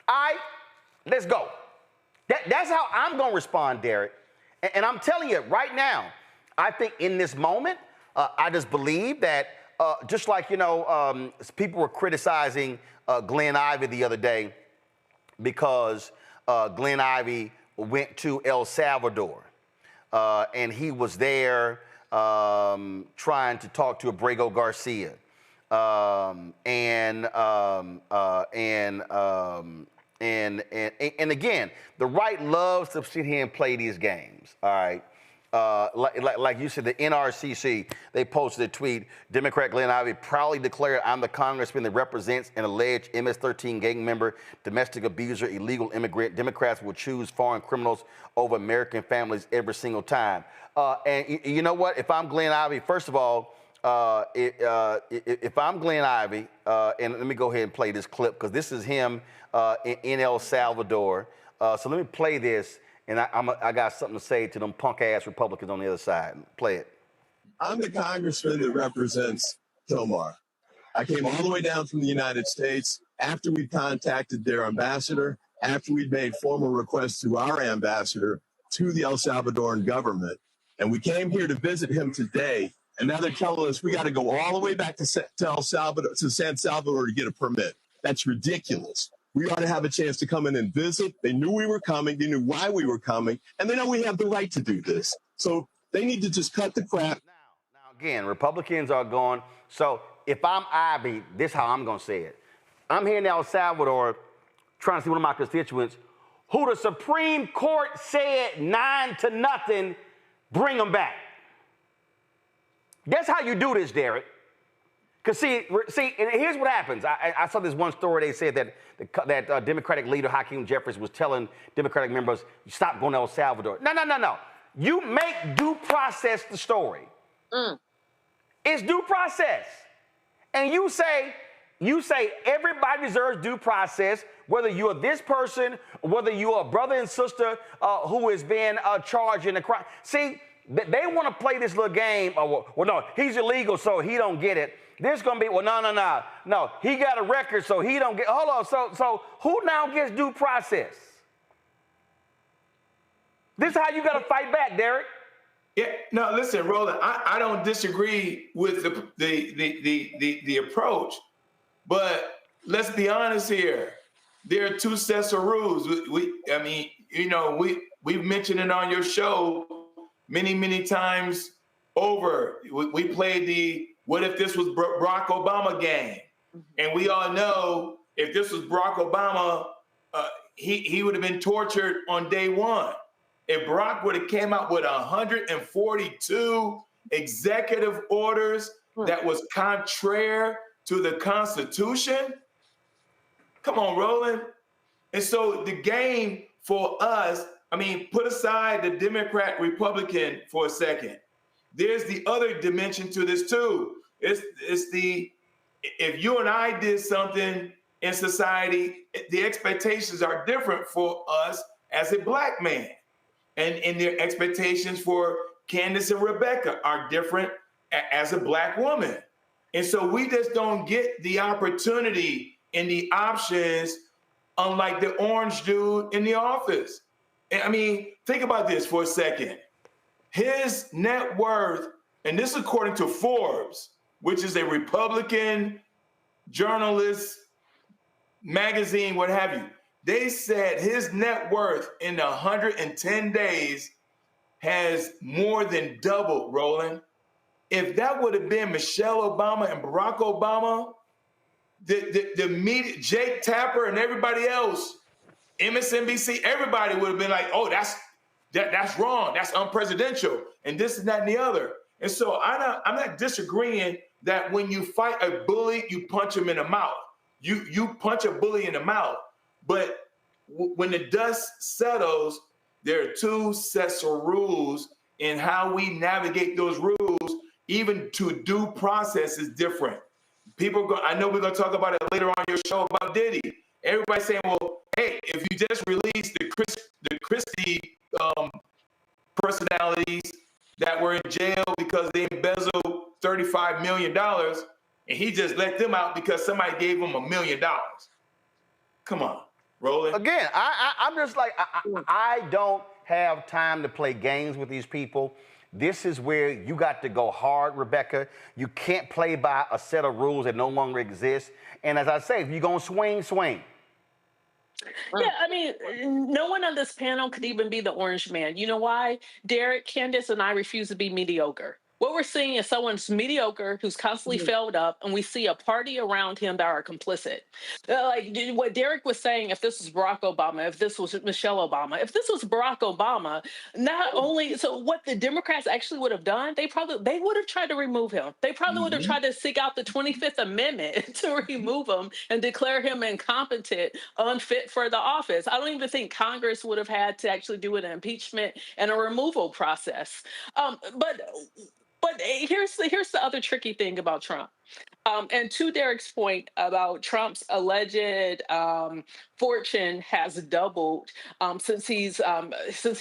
All right, let's go. That's how I'm going to respond, Derek. And I'm telling you right now, I think in this moment, I just believe that just like, people were criticizing Glenn Ivey the other day because Glenn Ivey went to El Salvador and he was there trying to talk to Abrego Garcia. And again, the right loves to sit here and play these games. All right, like you said, the NRCC, they posted a tweet. Democrat Glenn Ivey proudly declared, "I'm the congressman that represents an alleged MS-13 gang member, domestic abuser, illegal immigrant. Democrats will choose foreign criminals over American families every single time." And you know what? If I'm Glenn Ivey, first of all. If I'm Glenn Ivey, and let me go ahead and play this clip because this is him in El Salvador. So let me play this, and I got something to say to them punk-ass Republicans on the other side. Play it. I'm the congressman that represents Tomar. I came all the way down from the United States after we contacted their ambassador, after we'd made formal requests to our ambassador, to the El Salvadoran government. And we came here to visit him today. And now they're telling us we got to go all the way back to El Salvador, to San Salvador to get a permit. That's ridiculous. We ought to have a chance to come in and visit. They knew we were coming. They knew why we were coming. And they know we have the right to do this. So they need to just cut the crap. Now again, Republicans are going, so if I'm Ivey, this is how I'm going to say it. I'm here in El Salvador trying to see one of my constituents who the Supreme Court said 9-0, bring them back. That's how you do this, Derek. Because see, and here's what happens. I saw this one story. They said that Democratic leader Hakeem Jeffries was telling Democratic members, stop going to El Salvador. No. You make due process the story. It's due process. And you say everybody deserves due process, whether you're this person, whether you're a brother and sister who has been charged in a crime. See, they want to play this little game. Well, no, he's illegal, so he don't get it. There's going to be, no. He got a record, so he don't get. Hold on. So who now gets due process? This is how you got to fight back, Derek. Yeah. No, listen, Roland. I don't disagree with the approach, but let's be honest here. There are two sets of rules. We've mentioned it on your show many times over. We played the what if this was Barack Obama game? And we all know if this was Barack Obama, he would have been tortured on day one. If Barack would have came out with 142 executive orders that was contrary to the Constitution, come on, Roland. And so the game for us, put aside the Democrat Republican for a second. There's the other dimension to this too. It's if you and I did something in society, the expectations are different for us as a black man. And their expectations for Candace and Rebecca are different as a black woman. And so we just don't get the opportunity and the options unlike the orange dude in the office. Think about this for a second. His net worth, and this is according to Forbes, which is a Republican journalist magazine, what have you. They said his net worth in 110 days has more than doubled, Roland. If that would have been Michelle Obama and Barack Obama, the media, Jake Tapper and everybody else, MSNBC, everybody would have been like, oh, that's wrong. That's unpresidential. And this and that and the other. And so I'm not disagreeing that when you fight a bully, you punch him in the mouth. You punch a bully in the mouth. But when the dust settles, there are two sets of rules, and how we navigate those rules, even to due process, is different. I know we're going to talk about it later on your show about Diddy. Everybody's saying, well, hey, if you just released the Christie personalities that were in jail because they embezzled $35 million, and he just let them out because somebody gave him $1 million. Come on, Roland. Again, I'm just like, I don't have time to play games with these people. This is where you got to go hard, Rebecca. You can't play by a set of rules that no longer exist. And as I say, if you're going to swing, swing. Yeah, I mean, no one on this panel could even be the orange man. You know why? Derek, Candace, and I refuse to be mediocre. What we're seeing is someone's mediocre who's constantly failed up, and we see a party around him that are complicit. Like what Derek was saying, if this was Barack Obama, if this was Michelle Obama, if this was Barack Obama, not only, so what the Democrats actually would have done, they would have tried to remove him. They probably would have tried to seek out the 25th Amendment to remove him and declare him incompetent, unfit for the office. I don't even think Congress would have had to actually do an impeachment and a removal process. But here's the other tricky thing about Trump. And to Derek's point about Trump's alleged fortune has doubled since he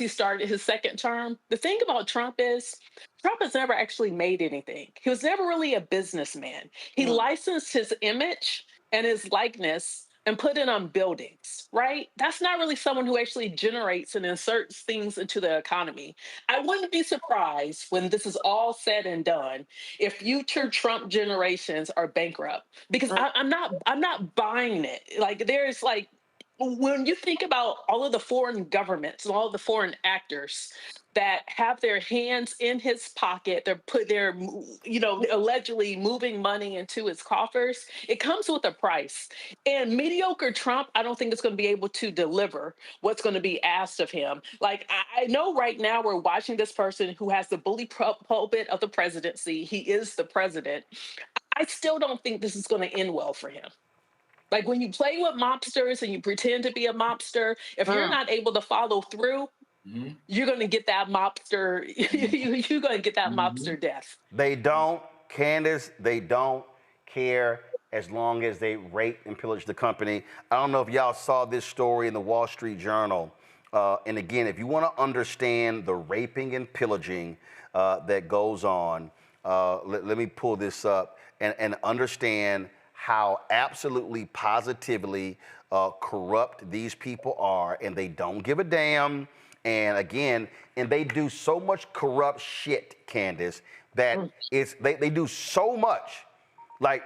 started his second term. The thing about Trump is Trump has never actually made anything. He was never really a businessman. He licensed his image and his likeness and put it on buildings, right? That's not really someone who actually generates and inserts things into the economy. I wouldn't be surprised when this is all said and done if future Trump generations are bankrupt, because I'm not buying it. Like there's like, when you think about all of the foreign governments and all of the foreign actors that have their hands in his pocket, they're allegedly moving money into his coffers, it comes with a price. And mediocre Trump, I don't think it's going to be able to deliver what's going to be asked of him. Like, I know right now we're watching this person who has the bully pulpit of the presidency. He is the president. I still don't think this is going to end well for him. Like when you play with mobsters and you pretend to be a mobster, if you're not able to follow through, you're going to get that mobster. You're going to get that mobster death. They don't, Candace, they don't care as long as they rape and pillage the company. I don't know if y'all saw this story in the Wall Street Journal. And again, if you want to understand the raping and pillaging that goes on, let me pull this up and understand how absolutely positively corrupt these people are, and they don't give a damn. And again, and they do so much corrupt shit, Candace, that they do so much. Like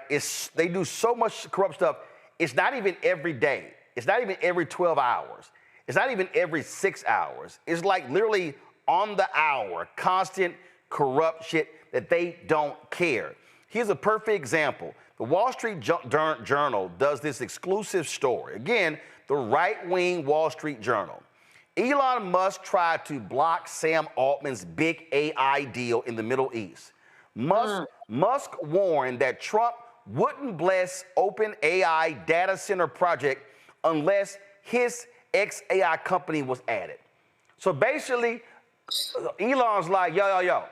they do so much corrupt stuff. It's not even every day. It's not even every 12 hours. It's not even every 6 hours. It's like literally on the hour, constant corrupt shit that they don't care. Here's a perfect example. The Wall Street Journal does this exclusive story. Again, the right-wing Wall Street Journal. Elon Musk tried to block Sam Altman's big AI deal in the Middle East. Musk warned that Trump wouldn't bless OpenAI data center project unless his ex-AI company was added. So basically, Elon's like, yo,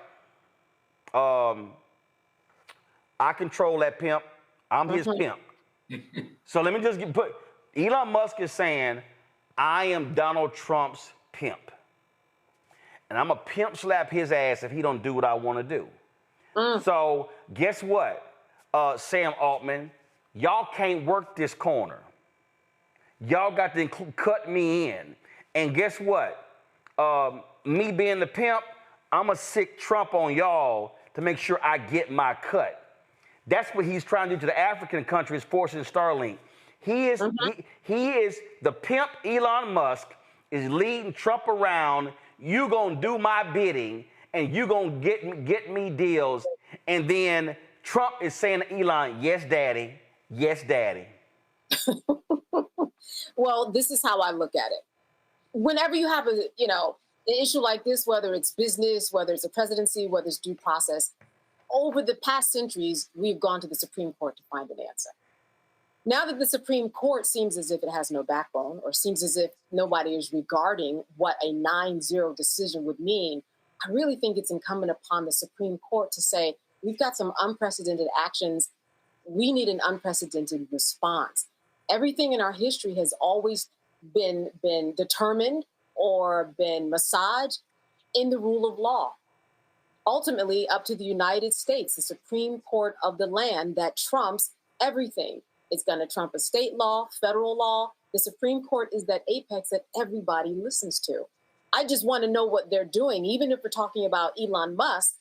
I control that pimp. I'm his pimp. So let me just put, Elon Musk is saying, I am Donald Trump's pimp. And I'm going to pimp slap his ass if he don't do what I want to do. So guess what, Sam Altman? Y'all can't work this corner. Y'all got to cut me in. And guess what? Me being the pimp, I'm going to sick Trump on y'all to make sure I get my cut. That's what he's trying to do to the African countries, forcing Starlink. He is the pimp. Elon Musk is leading Trump around. You gonna do my bidding, and you gonna get me deals. And then Trump is saying to Elon, "Yes, daddy. Yes, daddy." Well, this is how I look at it. Whenever you have an issue like this, whether it's business, whether it's a presidency, whether it's due process, over the past centuries, we've gone to the Supreme Court to find an answer. Now that the Supreme Court seems as if it has no backbone, or seems as if nobody is regarding what a 9-0 decision would mean, I really think it's incumbent upon the Supreme Court to say, we've got some unprecedented actions. We need an unprecedented response. Everything in our history has always been determined or been massaged in the rule of law. Ultimately, up to the United States, the Supreme Court of the land that trumps everything. It's going to trump a state law, federal law. The Supreme Court is that apex that everybody listens to. I just want to know what they're doing. Even if we're talking about Elon Musk,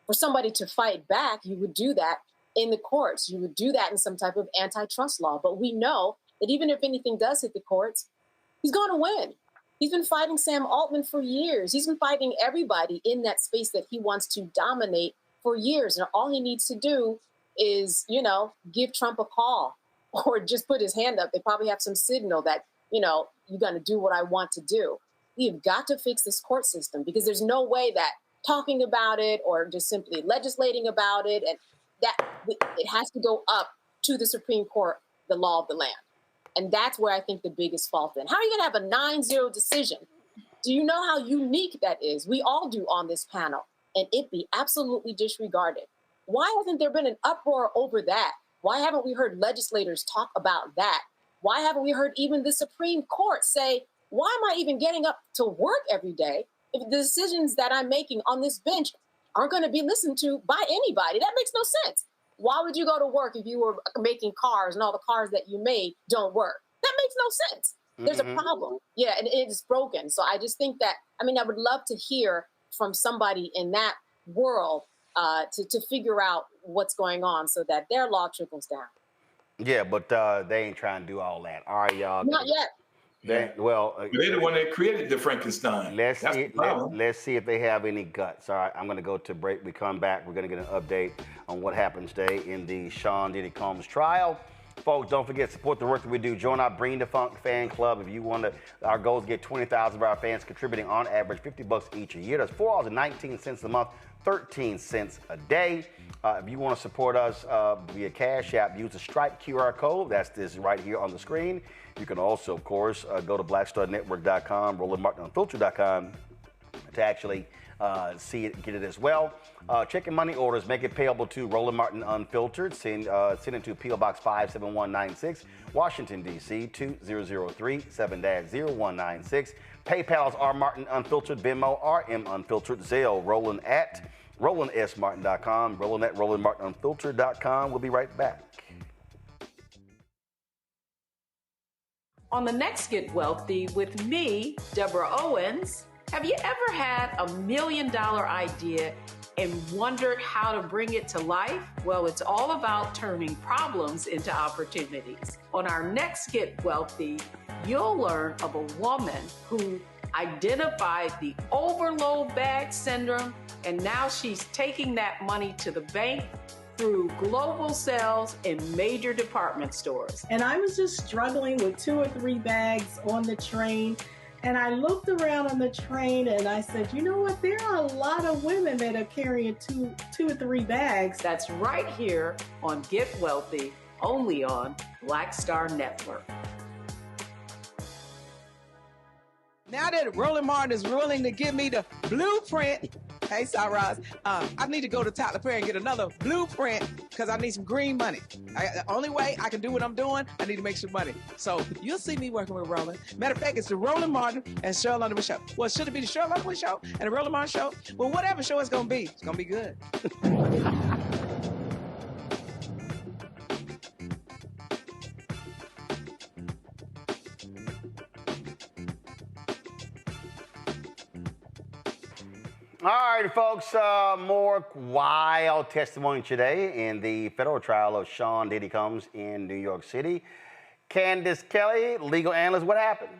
for somebody to fight back, you would do that in the courts. You would do that in some type of antitrust law. But we know that even if anything does hit the courts, he's going to win. He's been fighting Sam Altman for years. He's been fighting everybody in that space that he wants to dominate for years. And all he needs to do is, give Trump a call or just put his hand up. They probably have some signal that, you're going to do what I want to do. We've got to fix this court system because there's no way that talking about it or just simply legislating about it, and that it has to go up to the Supreme Court, the law of the land. And that's where I think the biggest fault is. How are you going to have a 9-0 decision? Do you know how unique that is? We all do on this panel, and it be absolutely disregarded. Why hasn't there been an uproar over that? Why haven't we heard legislators talk about that? Why haven't we heard even the Supreme Court say, why am I even getting up to work every day if the decisions that I'm making on this bench aren't going to be listened to by anybody? That makes no sense. Why would you go to work if you were making cars and all the cars that you made don't work? That makes no sense. There's a problem. Yeah, and it is broken. So I just think that, I would love to hear from somebody in that world to figure out what's going on so that their law trickles down. Yeah, but they ain't trying to do all that. All right, y'all. Not yet. They're the one that created the Frankenstein. Let's see if they have any guts. All right, I'm going to go to break. We come back. We're going to get an update on what happens today in the Sean Diddy Combs trial. Folks, don't forget, support the work that we do. Join our Bring the Funk fan club. If you want to, our goal is to get 20,000 of our fans contributing on average $50 each a year. That's $4.19 a month, 13 cents a day. If you want to support us via Cash App, use the Stripe QR code. That's this right here on the screen. You can also, of course, go to blackstarnetwork.com, RolandMartinUnfiltered.com to actually see it, get it as well. Check your money orders, make it payable to Roland Martin Unfiltered. Send it to P.O. Box 57196, Washington, D.C. 2003 7-0196. PayPal's R Martin Unfiltered, Venmo RM Unfiltered, Zelle Roland at RolandSMartin.com, Roland at RolandMartinUnfiltered.com. We'll be right back. On the next Get Wealthy with me, Deborah Owens, have you ever had $1 million idea and wondered how to bring it to life? Well, it's all about turning problems into opportunities. On our next Get Wealthy, you'll learn of a woman who identified the overload bag syndrome, and now she's taking that money to the bank through global sales in major department stores. And I was just struggling with 2 or 3 bags on the train. And I looked around on the train and I said, you know what? There are a lot of women that are carrying two or 3 bags. That's right here on Get Wealthy, only on Black Star Network. Now that Roland Martin is willing to give me the blueprint, hey, Cyrus, I need to go to Tyler Perry and get another blueprint because I need some green money. The only way I can do what I'm doing, I need to make some money. So you'll see me working with Roland. Matter of fact, it's the Roland Martin and Cheryl Underwood show. Well, should it be the Cheryl Underwood show and the Roland Martin show? Well, whatever show it's going to be good. All right, folks, more wild testimony today in the federal trial of Sean Diddy Combs in New York City. Candace Kelly, legal analyst, what happened?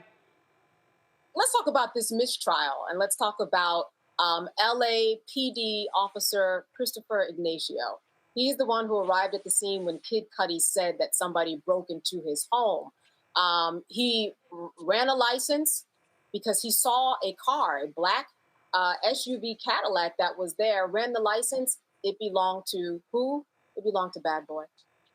Let's talk about this mistrial, and let's talk about LAPD officer Christopher Ignacio. He's the one who arrived at the scene when Kid Cudi said that somebody broke into his home. He ran a license, because he saw a car, a black SUV Cadillac that was there, ran the license. It belonged to who? It belonged to Bad Boy.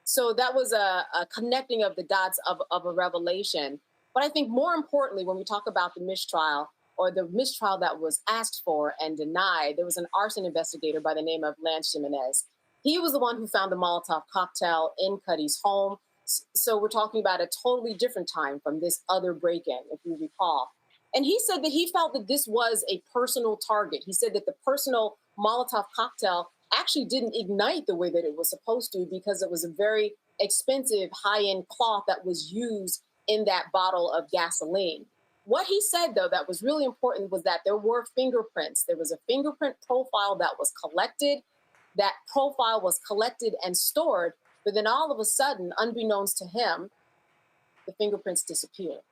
So that was a connecting of the dots of a revelation. But I think more importantly, when we talk about the mistrial or the mistrial that was asked for and denied, there was an arson investigator by the name of Lance Jimenez. He was the one who found the Molotov cocktail in Cuddy's home. So we're talking about a totally different time from this other break-in, if you recall. And he said that he felt that this was a personal target. He said that the personal Molotov cocktail actually didn't ignite the way that it was supposed to because it was a very expensive high-end cloth that was used in that bottle of gasoline. What he said, though, that was really important was that there were fingerprints. There was a fingerprint profile that was collected. That profile was collected and stored, but then all of a sudden, unbeknownst to him, the fingerprints disappeared.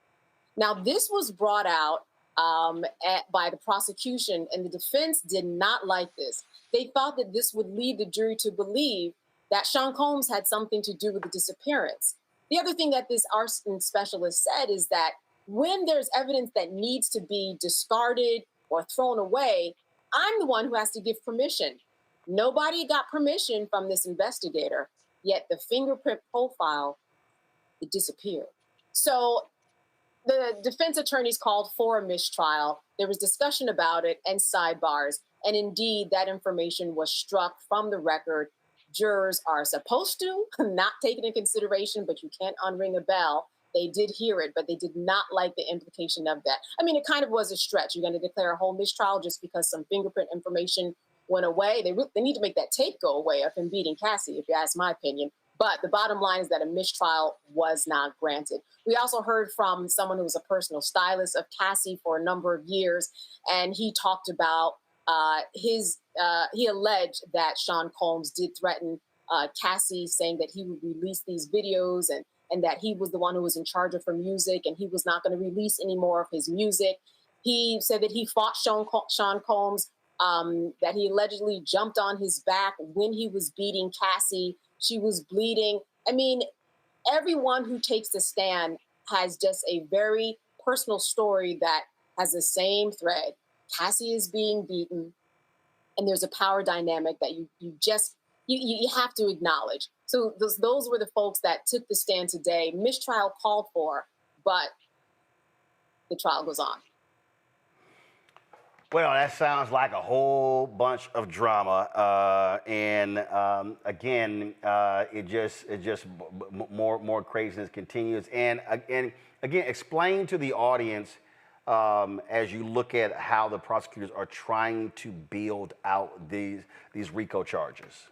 Now, this was brought out by the prosecution, and the defense did not like this. They thought that this would lead the jury to believe that Sean Combs had something to do with the disappearance. The other thing that this arson specialist said is that when there's evidence that needs to be discarded or thrown away, I'm the one who has to give permission. Nobody got permission from this investigator, yet the fingerprint profile, it disappeared. So the defense attorneys called for a mistrial. There was discussion about it and sidebars. And indeed, that information was struck from the record. Jurors are supposed to not take it into consideration, but you can't unring a bell. They did hear it, but they did not like the implication of that. I mean, it kind of was a stretch. You're going to declare a whole mistrial just because some fingerprint information went away. They need to make that tape go away of him beating Cassie, if you ask my opinion. But the bottom line is that a mistrial was not granted. We also heard from someone who was a personal stylist of Cassie for a number of years, and he talked about he alleged that Sean Combs did threaten Cassie, saying that he would release these videos and that he was the one who was in charge of her music and he was not going to release any more of his music. He said that he fought Sean Combs, that he allegedly jumped on his back when he was beating Cassie. She was bleeding. I mean, everyone who takes the stand has just a very personal story that has the same thread. Cassie is being beaten, and there's a power dynamic that you have to acknowledge. So those were the folks that took the stand today. Mistrial called for, but the trial goes on. Well, that sounds like a whole bunch of drama, and again, it just more craziness continues. And again, explain to the audience as you look at how the prosecutors are trying to build out these RICO charges.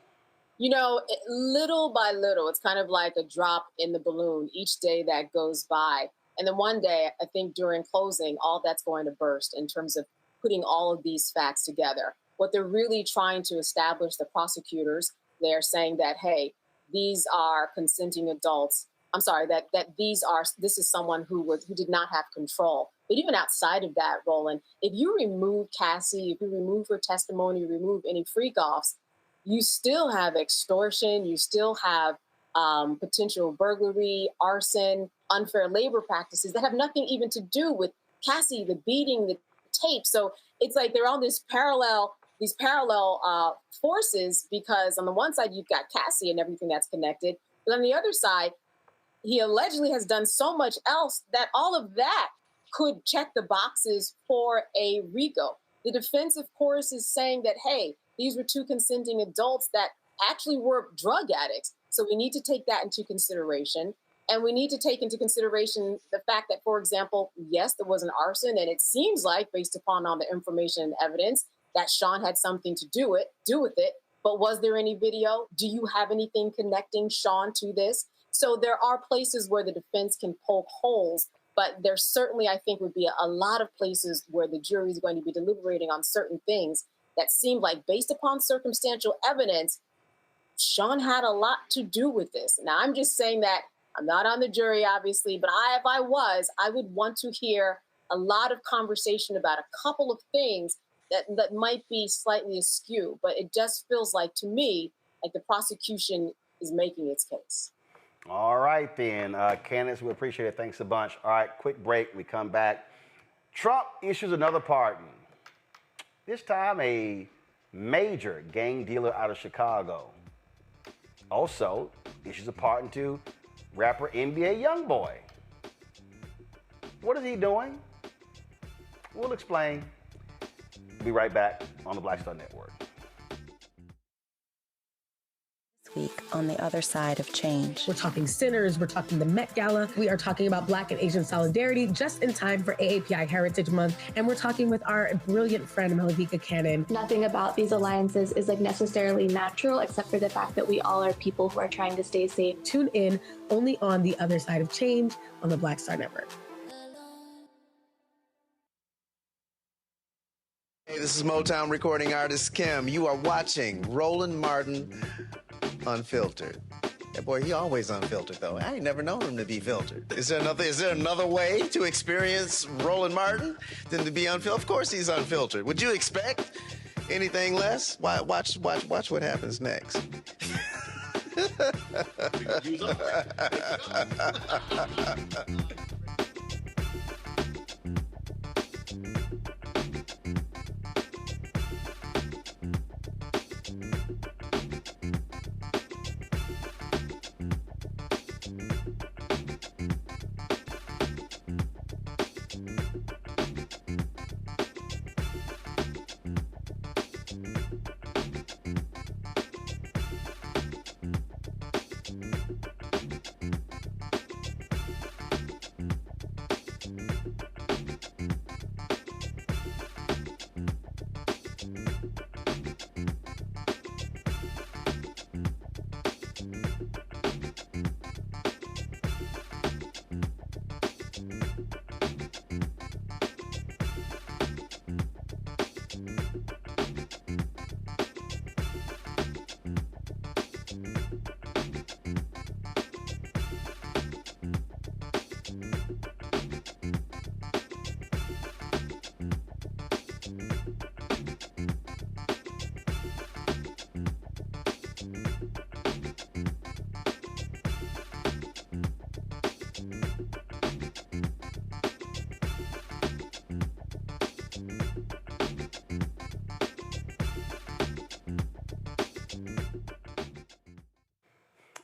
You know, little by little, it's kind of like a drop in the balloon each day that goes by. And then one day, I think during closing, all that's going to burst in terms of putting all of these facts together. What they're really trying to establish, the prosecutors, they're saying that, hey, these are consenting adults. I'm sorry, that this is someone who did not have control. But even outside of that, Roland, if you remove Cassie, if you remove her testimony, remove any freak-offs, you still have extortion, you still have potential burglary, arson, unfair labor practices that have nothing even to do with Cassie, the beating, the tape. So it's like they're on these parallel forces, because on the one side you've got Cassie and everything that's connected, but on the other side, he allegedly has done so much else that all of that could check the boxes for a RICO. The defense, of course, is saying that, hey, these were two consenting adults that actually were drug addicts. So we need to take that into consideration. And we need to take into consideration the fact that, for example, yes, there was an arson, and it seems like, based upon all the information and evidence, that Sean had something to do with it. But was there any video? Do you have anything connecting Sean to this? So there are places where the defense can poke holes, but there certainly, I think, would be a lot of places where the jury is going to be deliberating on certain things that seem like, based upon circumstantial evidence, Sean had a lot to do with this. Now, I'm just saying that I'm not on the jury, obviously, but if I was, I would want to hear a lot of conversation about a couple of things that might be slightly askew. But it just feels like, to me, like the prosecution is making its case. All right, then. Candace, we appreciate it. Thanks a bunch. All right, quick break. We come back. Trump issues another pardon. This time, a major gang dealer out of Chicago. Also, issues a pardon to rapper NBA Youngboy. What is he doing? We'll explain. We'll be right back on the Black Star Network. Week on the other side of change. We're talking sinners, we're talking the Met Gala, we are talking about Black and Asian solidarity just in time for AAPI Heritage Month, and we're talking with our brilliant friend Malavika Cannon. Nothing about these alliances is like necessarily natural except for the fact that we all are people who are trying to stay safe. Tune in only on the other side of change on the Black Star Network. Hey, this is Motown recording artist Kim. You are watching Roland Martin Unfiltered. That boy, he always unfiltered though. I ain't never known him to be filtered. Is there another way to experience Roland Martin than to be unfiltered? Of course he's unfiltered. Would you expect anything less? Watch what happens next.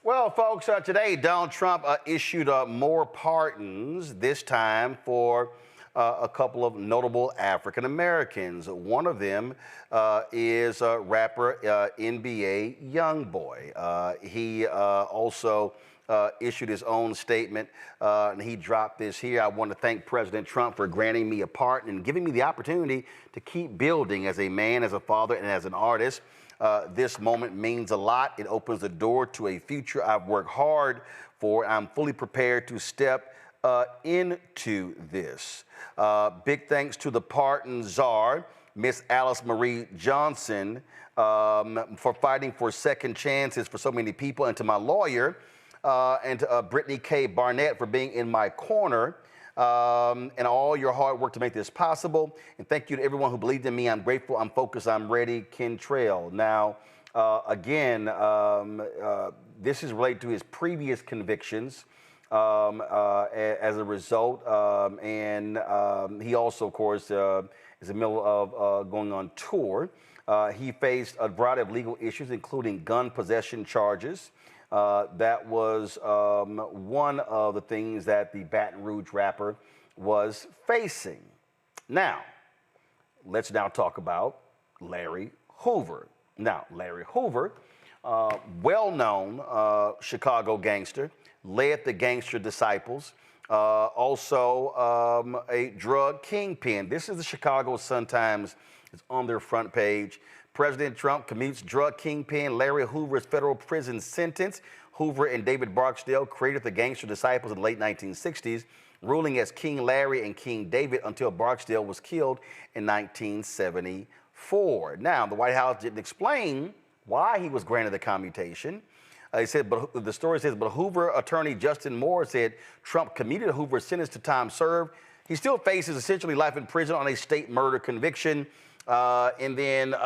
Well, folks, today Donald Trump issued more pardons, this time for a couple of notable African Americans. One of them is rapper NBA Youngboy. He also issued his own statement, and he dropped this here. I want to thank President Trump for granting me a pardon and giving me the opportunity to keep building as a man, as a father, and as an artist. This moment means a lot. It opens the door to a future I've worked hard for. I'm fully prepared to step into this. Big thanks to the pardon czar, Miss Alice Marie Johnson, for fighting for second chances for so many people, and to my lawyer, and to Brittany K. Barnett for being in my corner. And all your hard work to make this possible. And thank you to everyone who believed in me. I'm grateful, I'm focused, I'm ready. Ken Trail. Now, again, this is related to his previous convictions as a result. And he also, of course, is in the middle of going on tour. He faced a variety of legal issues, including gun possession charges. That was one of the things that the Baton Rouge rapper was facing. Now, let's now talk about Larry Hoover. Now, Larry Hoover, well-known Chicago gangster, led the Gangster Disciples, also a drug kingpin. This is the Chicago Sun-Times. It's on their front page. President Trump commutes drug kingpin Larry Hoover's federal prison sentence. Hoover and David Barksdale created the Gangster Disciples in the late 1960s, ruling as King Larry and King David until Barksdale was killed in 1974. Now, the White House didn't explain why he was granted the commutation. He said, but the story says, but Hoover attorney Justin Moore said Trump commuted Hoover's sentence to time served. He still faces essentially life in prison on a state murder conviction. And then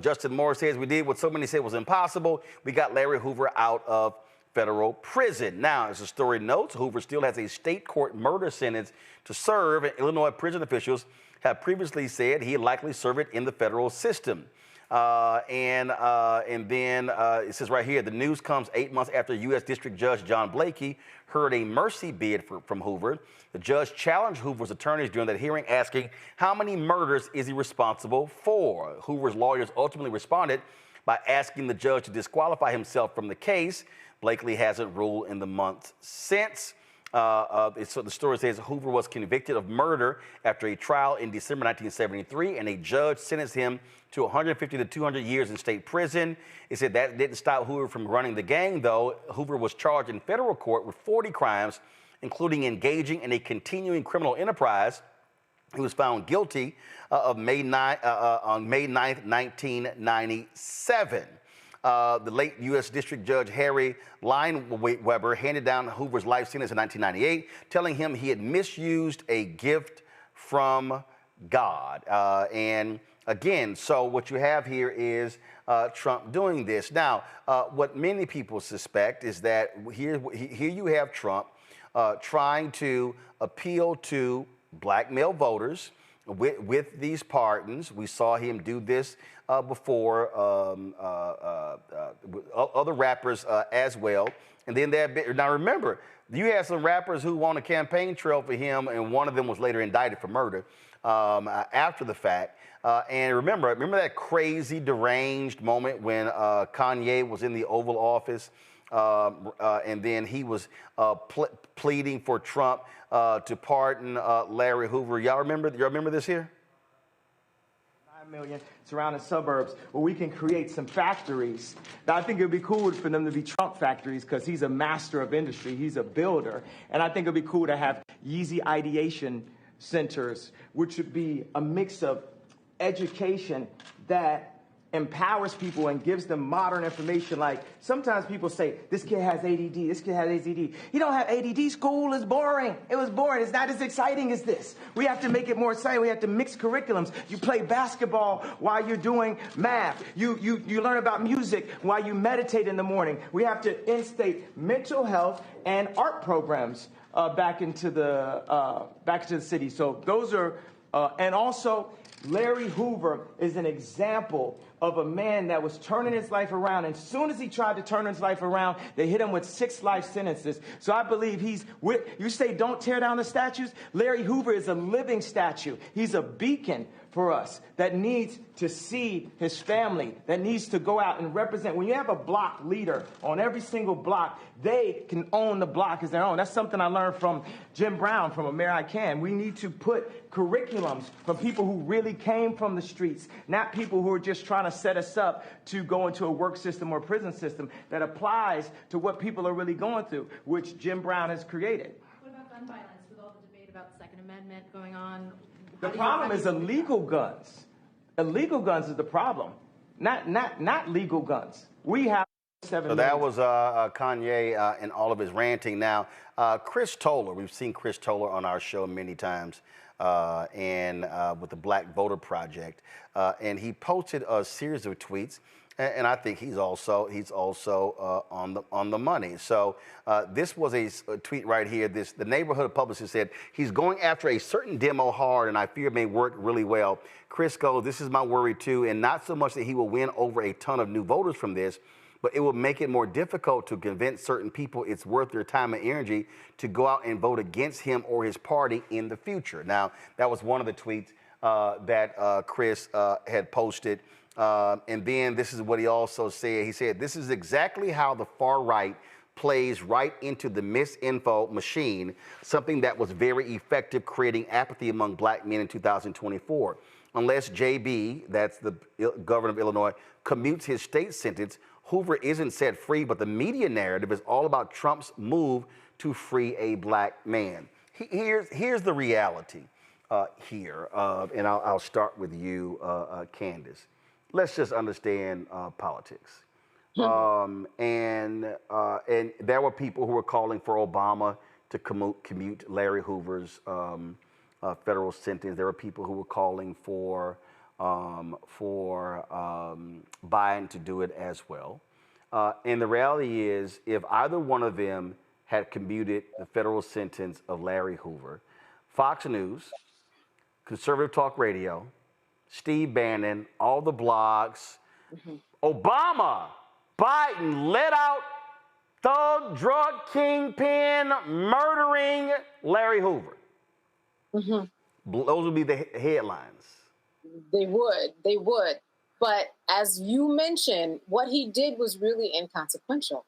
Justin Moore says, we did what so many said was impossible. We got Larry Hoover out of federal prison. Now, as the story notes, Hoover still has a state court murder sentence to serve, and Illinois prison officials have previously said he'd likely serve it in the federal system. And then it says right here, the news comes 8 months after U.S. District Judge John Blakey heard a mercy bid from Hoover. The judge challenged Hoover's attorneys during that hearing, asking how many murders is he responsible for. Hoover's lawyers ultimately responded by asking the judge to disqualify himself from the case. Blakely hasn't ruled in the months since. So the story says Hoover was convicted of murder after a trial in December 1973, and a judge sentenced him to 150 to 200 years in state prison. It said that didn't stop Hoover from running the gang, though. Hoover was charged in federal court with 40 crimes, including engaging in a continuing criminal enterprise. He was found guilty on May 9th, 1997. The late U.S. District Judge Harry Lineweber handed down Hoover's life sentence in 1998, telling him he had misused a gift from God. And again, so what you have here is Trump doing this. Now, what many people suspect is that here you have Trump trying to appeal to black male voters with these pardons. We saw him do this before other rappers as well. And then now remember, you had some rappers who won a campaign trail for him, and one of them was later indicted for murder after the fact. And remember that crazy, deranged moment when Kanye was in the Oval Office, and then he was pleading for Trump to pardon Larry Hoover. Y'all remember this here? 9 million surrounding suburbs where we can create some factories. Now, I think it would be cool for them to be Trump factories because he's a master of industry. He's a builder. And I think it would be cool to have Yeezy ideation centers, which would be a mix of education that empowers people and gives them modern information. Like sometimes people say, this kid has ADD, this kid has ADD. He don't have ADD, school is boring. It was boring, it's not as exciting as this. We have to make it more exciting, we have to mix curriculums. You play basketball while you're doing math. You learn about music while you meditate in the morning. We have to instate mental health and art programs back into the city. So those are, and also Larry Hoover is an example of a man that was turning his life around. And as soon as he tried to turn his life around, they hit him with 6 life sentences. So I believe you say don't tear down the statues. Larry Hoover is a living statue. He's a beacon for us that needs to see his family, that needs to go out and represent. When you have a block leader on every single block, they can own the block as their own. That's something I learned from Jim Brown, from A Mayor I Can. We need to put curriculums from people who really came from the streets, not people who are just trying to set us up to go into a work system or prison system that applies to what people are really going through, which Jim Brown has created. What about gun violence with all the debate about the Second Amendment going on? The problem is illegal guns. Illegal guns is the problem, not legal guns. We have 7 So that was Kanye and all of his ranting. Now, Chris Toller, we've seen Chris Toller on our show many times, and with the Black Voter Project, and he posted a series of tweets. And I think he's also on the money. So this was a tweet right here. The neighborhood publicist said he's going after a certain demo hard, and I fear it may work really well. Chris goes, this is my worry too, and not so much that he will win over a ton of new voters from this, but it will make it more difficult to convince certain people it's worth their time and energy to go out and vote against him or his party in the future. Now, that was one of the tweets that Chris had posted. And then this is what he also said. He said, this is exactly how the far right plays right into the misinfo machine, something that was very effective creating apathy among black men in 2024. Unless JB, that's the governor of Illinois, commutes his state sentence, Hoover isn't set free, but the media narrative is all about Trump's move to free a black man. Here's the reality here, and I'll start with you, Candace. Let's just understand politics. And there were people who were calling for Obama to commute Larry Hoover's federal sentence. There were people who were calling for Biden to do it as well. And the reality is, if either one of them had commuted the federal sentence of Larry Hoover, Fox News, Conservative Talk Radio, Steve Bannon, all the blogs, Obama, Biden let out thug, drug kingpin, murdering Larry Hoover. Those would be the headlines. They would. But as you mentioned, what he did was really inconsequential.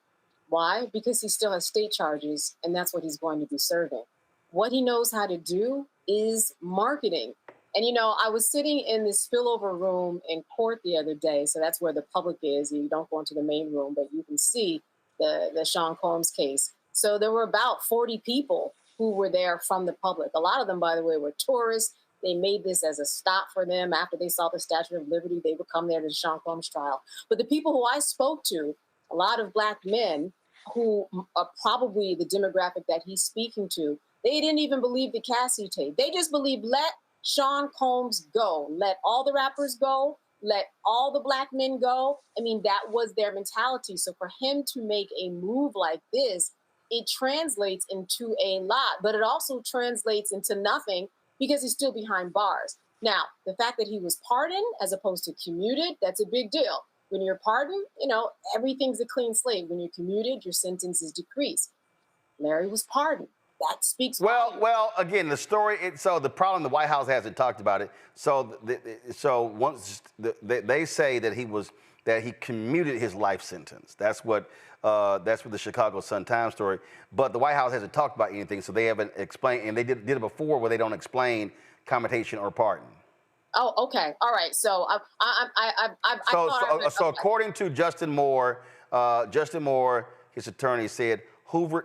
Why? Because he still has state charges, and that's what he's going to be serving. What he knows how to do is marketing. And, I was sitting in this spillover room in court the other day, so that's where the public is. You don't go into the main room, but you can see the Sean Combs case. So there were about 40 people who were there from the public. A lot of them, by the way, were tourists. They made this as a stop for them. After they saw the Statue of Liberty, they would come there to the Sean Combs trial. But the people who I spoke to, a lot of Black men who are probably the demographic that he's speaking to, they didn't even believe the Cassie tape. They just believed, let Sean Combs go. Let all the rappers go. Let all the Black men go. I mean, that was their mentality. So for him to make a move like this, it translates into a lot, but it also translates into nothing because he's still behind bars. Now, the fact that he was pardoned as opposed to commuted, that's a big deal. When you're pardoned, everything's a clean slate. When you're commuted, your sentence is decreased. Larry was pardoned. That speaks volumes. Well, again, the story. So the problem, the White House hasn't talked about it. So, they say that he commuted his life sentence. That's what the Chicago Sun-Times story. But the White House hasn't talked about anything, so they haven't explained. And they did it before, where they don't explain commutation or pardon. Oh, okay, all right. So So according to Justin Moore, his attorney said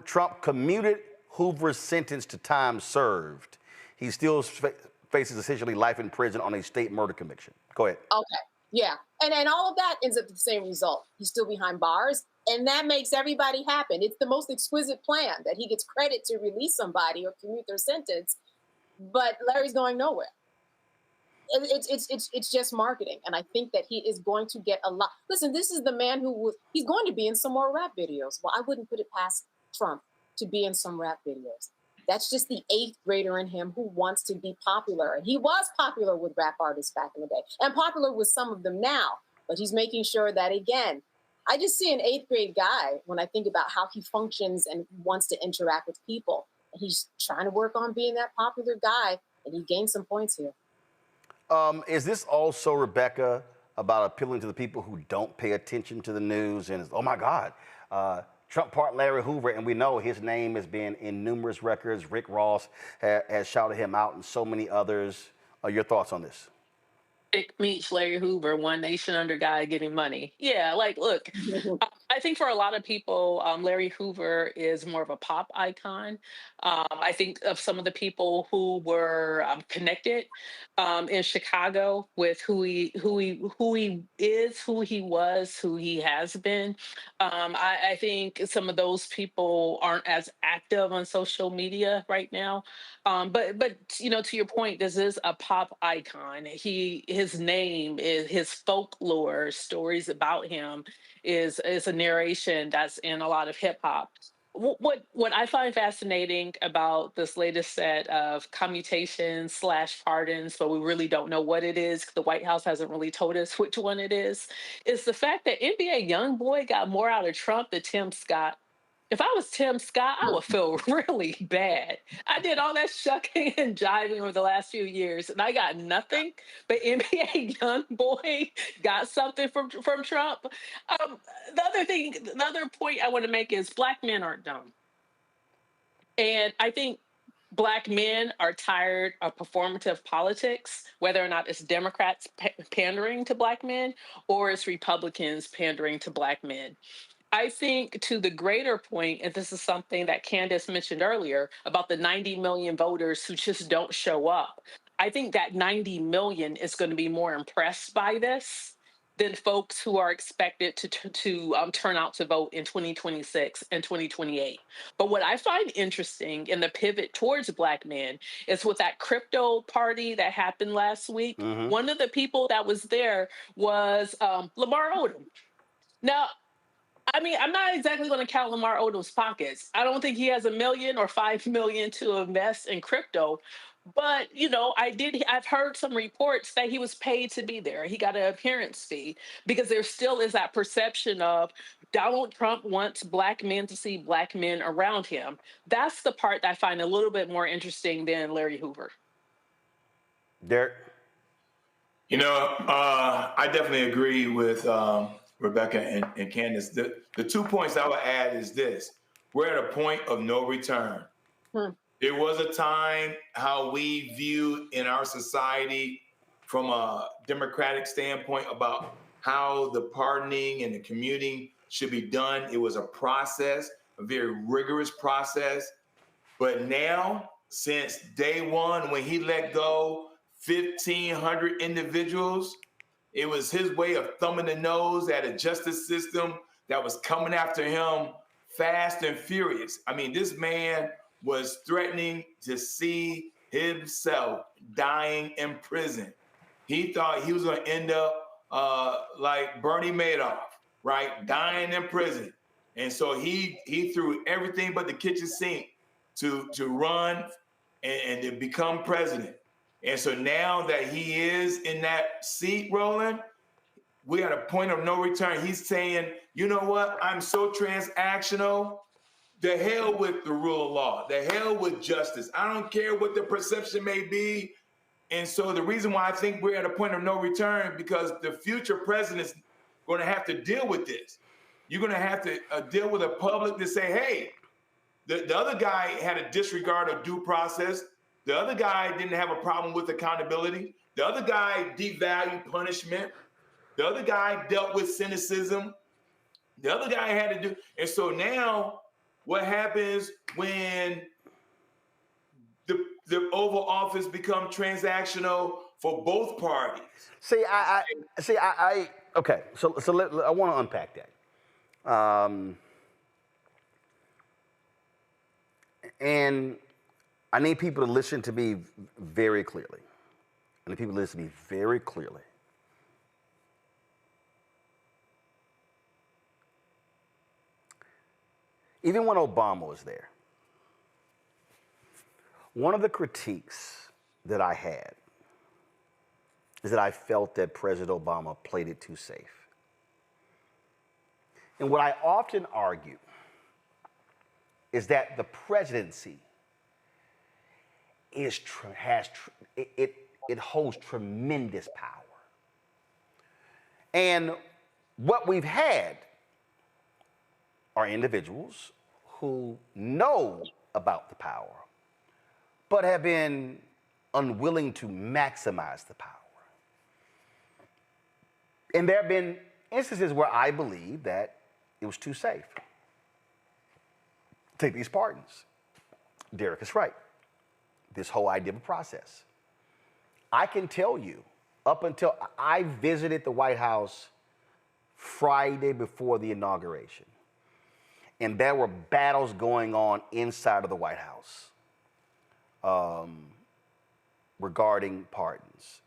Trump commuted Hoover's sentence to time served. He still faces essentially life in prison on a state murder conviction. Go ahead. Okay, yeah. And all of that ends up with the same result. He's still behind bars, and that makes everybody happy. It's the most exquisite plan that he gets credit to release somebody or commute their sentence, but Larry's going nowhere. It's just marketing, and I think that he is going to get a lot. Listen, this is the man he's going to be in some more rap videos. Well, I wouldn't put it past Trump to be in some rap videos. That's just the 8th grader in him who wants to be popular. And he was popular with rap artists back in the day and popular with some of them now. But he's making sure that, again, I just see an 8th grade guy when I think about how he functions and wants to interact with people. And he's trying to work on being that popular guy, and he gained some points here. Is this also, Rebecca, about appealing to the people who don't pay attention to the news and, oh my God, Trump pardoned Larry Hoover, and we know his name has been in numerous records. Rick Ross has shouted him out, and so many others. Your thoughts on this? It meets Larry Hoover, one nation under God getting money. Yeah, look, I think for a lot of people, Larry Hoover is more of a pop icon. I think of some of the people who were connected in Chicago with who he is, who he was, who he has been. I think some of those people aren't as active on social media right now. But to your point, this is a pop icon. His name is his folklore, stories about him is a narration that's in a lot of hip hop. What I find fascinating about this latest set of commutations / pardons, but we really don't know what it is. The White House hasn't really told us which one it is the fact that NBA YoungBoy got more out of Trump than Tim Scott. If I was Tim Scott, I would feel really bad. I did all that shucking and jiving over the last few years, and I got nothing. But NBA YoungBoy got something from Trump. The other point I want to make is Black men aren't dumb, and I think Black men are tired of performative politics, whether or not it's Democrats pandering to Black men or it's Republicans pandering to Black men. I think to the greater point, and this is something that Candace mentioned earlier about the 90 million voters who just don't show up. I think that 90 million is going to be more impressed by this than folks who are expected to turn out to vote in 2026 and 2028. But what I find interesting in the pivot towards Black men is with that crypto party that happened last week, one of the people that was there was Lamar Odom. Now, I mean, I'm not exactly going to count Lamar Odom's pockets. I don't think he has $1 million or $5 million to invest in crypto. But, I've heard some reports that he was paid to be there. He got an appearance fee because there still is that perception of Donald Trump wants black men to see black men around him. That's the part that I find a little bit more interesting than Larry Hoover. Derek? I definitely agree with Rebecca and Candace. The 2 points I would add is this. We're at a point of no return. There was a time how we view in our society from a democratic standpoint about how the pardoning and the commuting should be done. It was a process, a very rigorous process. But now, since day one, when he let go 1,500 individuals, it was his way of thumbing the nose at a justice system that was coming after him fast and furious. I mean, this man was threatening to see himself dying in prison. He thought he was going to end up like Bernie Madoff, right? Dying in prison. And so he threw everything but the kitchen sink to run and to become president. And so now that he is in that seat, Roland, we're at a point of no return. He's saying, you know what? I'm so transactional. The hell with the rule of law. The hell with justice. I don't care what the perception may be. And so the reason why I think we're at a point of no return, because the future president's going to have to deal with this. You're going to have to deal with a public to say, hey, the other guy had a disregard of due process. The other guy didn't have a problem with accountability. The other guy devalued punishment. The other guy dealt with cynicism. The other guy had to do. And so now what happens when the Oval Office become transactional for both parties? Okay. So I want to unpack that. And I need people to listen to me very clearly. I need people to listen to me very clearly. Even when Obama was there, one of the critiques that I had is that I felt that President Obama played it too safe. And what I often argue is that the presidency holds tremendous power. And what we've had are individuals who know about the power, but have been unwilling to maximize the power. And there have been instances where I believe that it was too safe. Take these pardons. Derek is right. This whole idea of a process. I can tell you, up until I visited the White House Friday before the inauguration, and there were battles going on inside of the White House regarding pardons.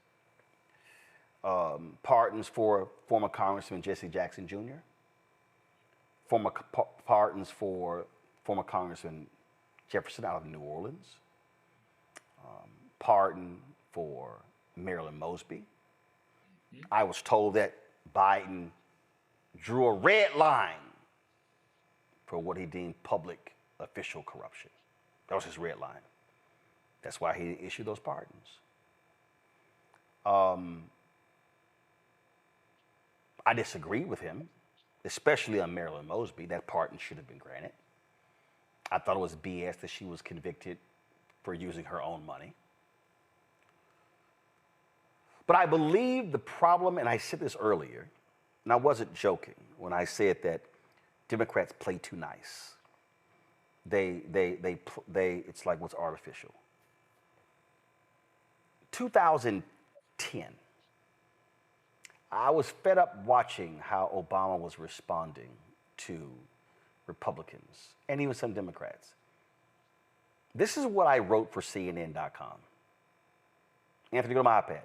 Pardons for former Congressman Jesse Jackson Jr., pardons for former Congressman Jefferson out of New Orleans, pardon for Marilyn Mosby. I was told that Biden drew a red line for what he deemed public official corruption. That was his red line. That's why he issued those pardons. I disagree with him, especially on Marilyn Mosby. That pardon should have been granted. I thought it was BS that she was convicted for using her own money. But I believe the problem, and I said this earlier, and I wasn't joking when I said that Democrats play too nice. It's like what's artificial. 2010, I was fed up watching how Obama was responding to Republicans and even some Democrats. This is what I wrote for CNN.com. Anthony, go to my iPad.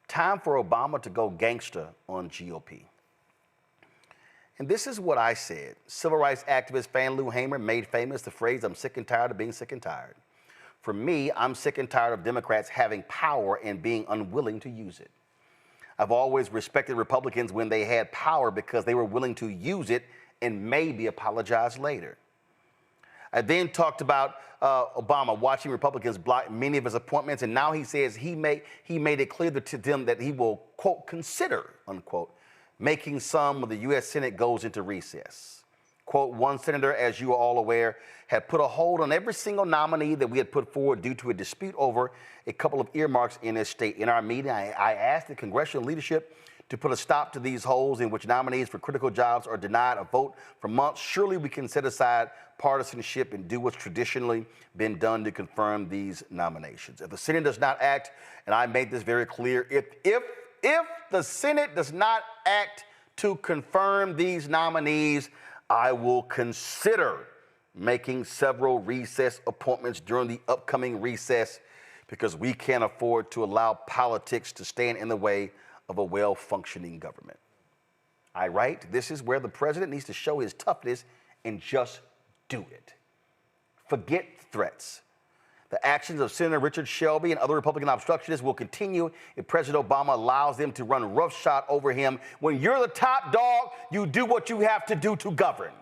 Time for Obama to go gangster on GOP. And this is what I said. Civil rights activist Fan Lou Hamer made famous the phrase, "I'm sick and tired of being sick and tired." For me, I'm sick and tired of Democrats having power and being unwilling to use it. I've always respected Republicans when they had power because they were willing to use it and maybe apologize later. I then talked about Obama watching Republicans block many of his appointments, and now he says he made it clear to them that he will, quote, consider, unquote, making some when the U.S. Senate goes into recess. Quote, one senator, as you are all aware, had put a hold on every single nominee that we had put forward due to a dispute over a couple of earmarks in his state. In our meeting, I asked the congressional leadership to put a stop to these holes in which nominees for critical jobs are denied a vote for months. Surely we can set aside partisanship and do what's traditionally been done to confirm these nominations. If the Senate does not act, and I made this very clear, if the Senate does not act to confirm these nominees, I will consider making several recess appointments during the upcoming recess because we can't afford to allow politics to stand in the way of a well-functioning government. I write, this is where the president needs to show his toughness and just do it. Forget threats. The actions of Senator Richard Shelby and other Republican obstructionists will continue if President Obama allows them to run roughshod over him. When you're the top dog, you do what you have to do to govern.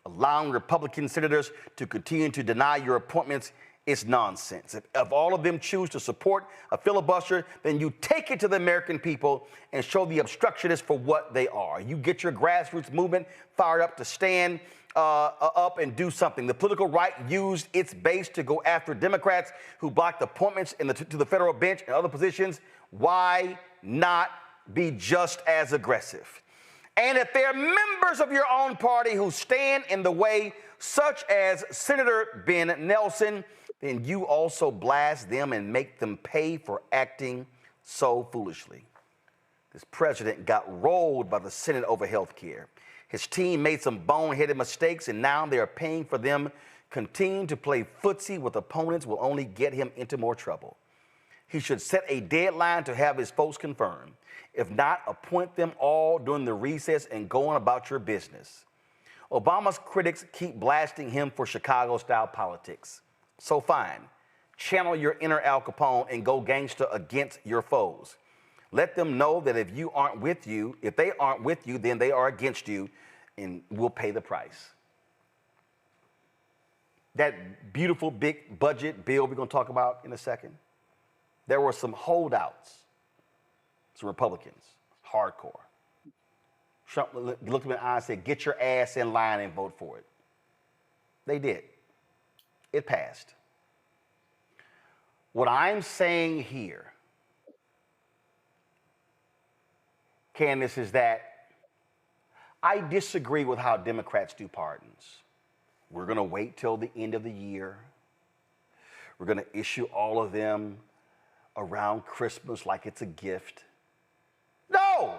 Allowing Republican senators to continue to deny your appointments is nonsense. If all of them choose to support a filibuster, then you take it to the American people and show the obstructionists for what they are. You get your grassroots movement fired up to stand up and do something. The political right used its base to go after Democrats who blocked appointments to the federal bench and other positions. Why not be just as aggressive? And if there are members of your own party who stand in the way, such as Senator Ben Nelson, then you also blast them and make them pay for acting so foolishly. This president got rolled by the Senate over health care. His team made some boneheaded mistakes, and now they are paying for them. Continuing to play footsie with opponents will only get him into more trouble. He should set a deadline to have his folks confirmed. If not, appoint them all during the recess and go on about your business. Obama's critics keep blasting him for Chicago-style politics. So fine, channel your inner Al Capone and go gangster against your foes. Let them know that if they aren't with you, then they are against you and will pay the price. That beautiful big budget bill we're going to talk about in a second, there were some holdouts, some Republicans, hardcore. Trump looked him in the eye and said, get your ass in line and vote for it. They did. It passed. What I'm saying here, Candace, is that I disagree with how Democrats do pardons. We're going to wait till the end of the year. We're going to issue all of them around Christmas like it's a gift. No!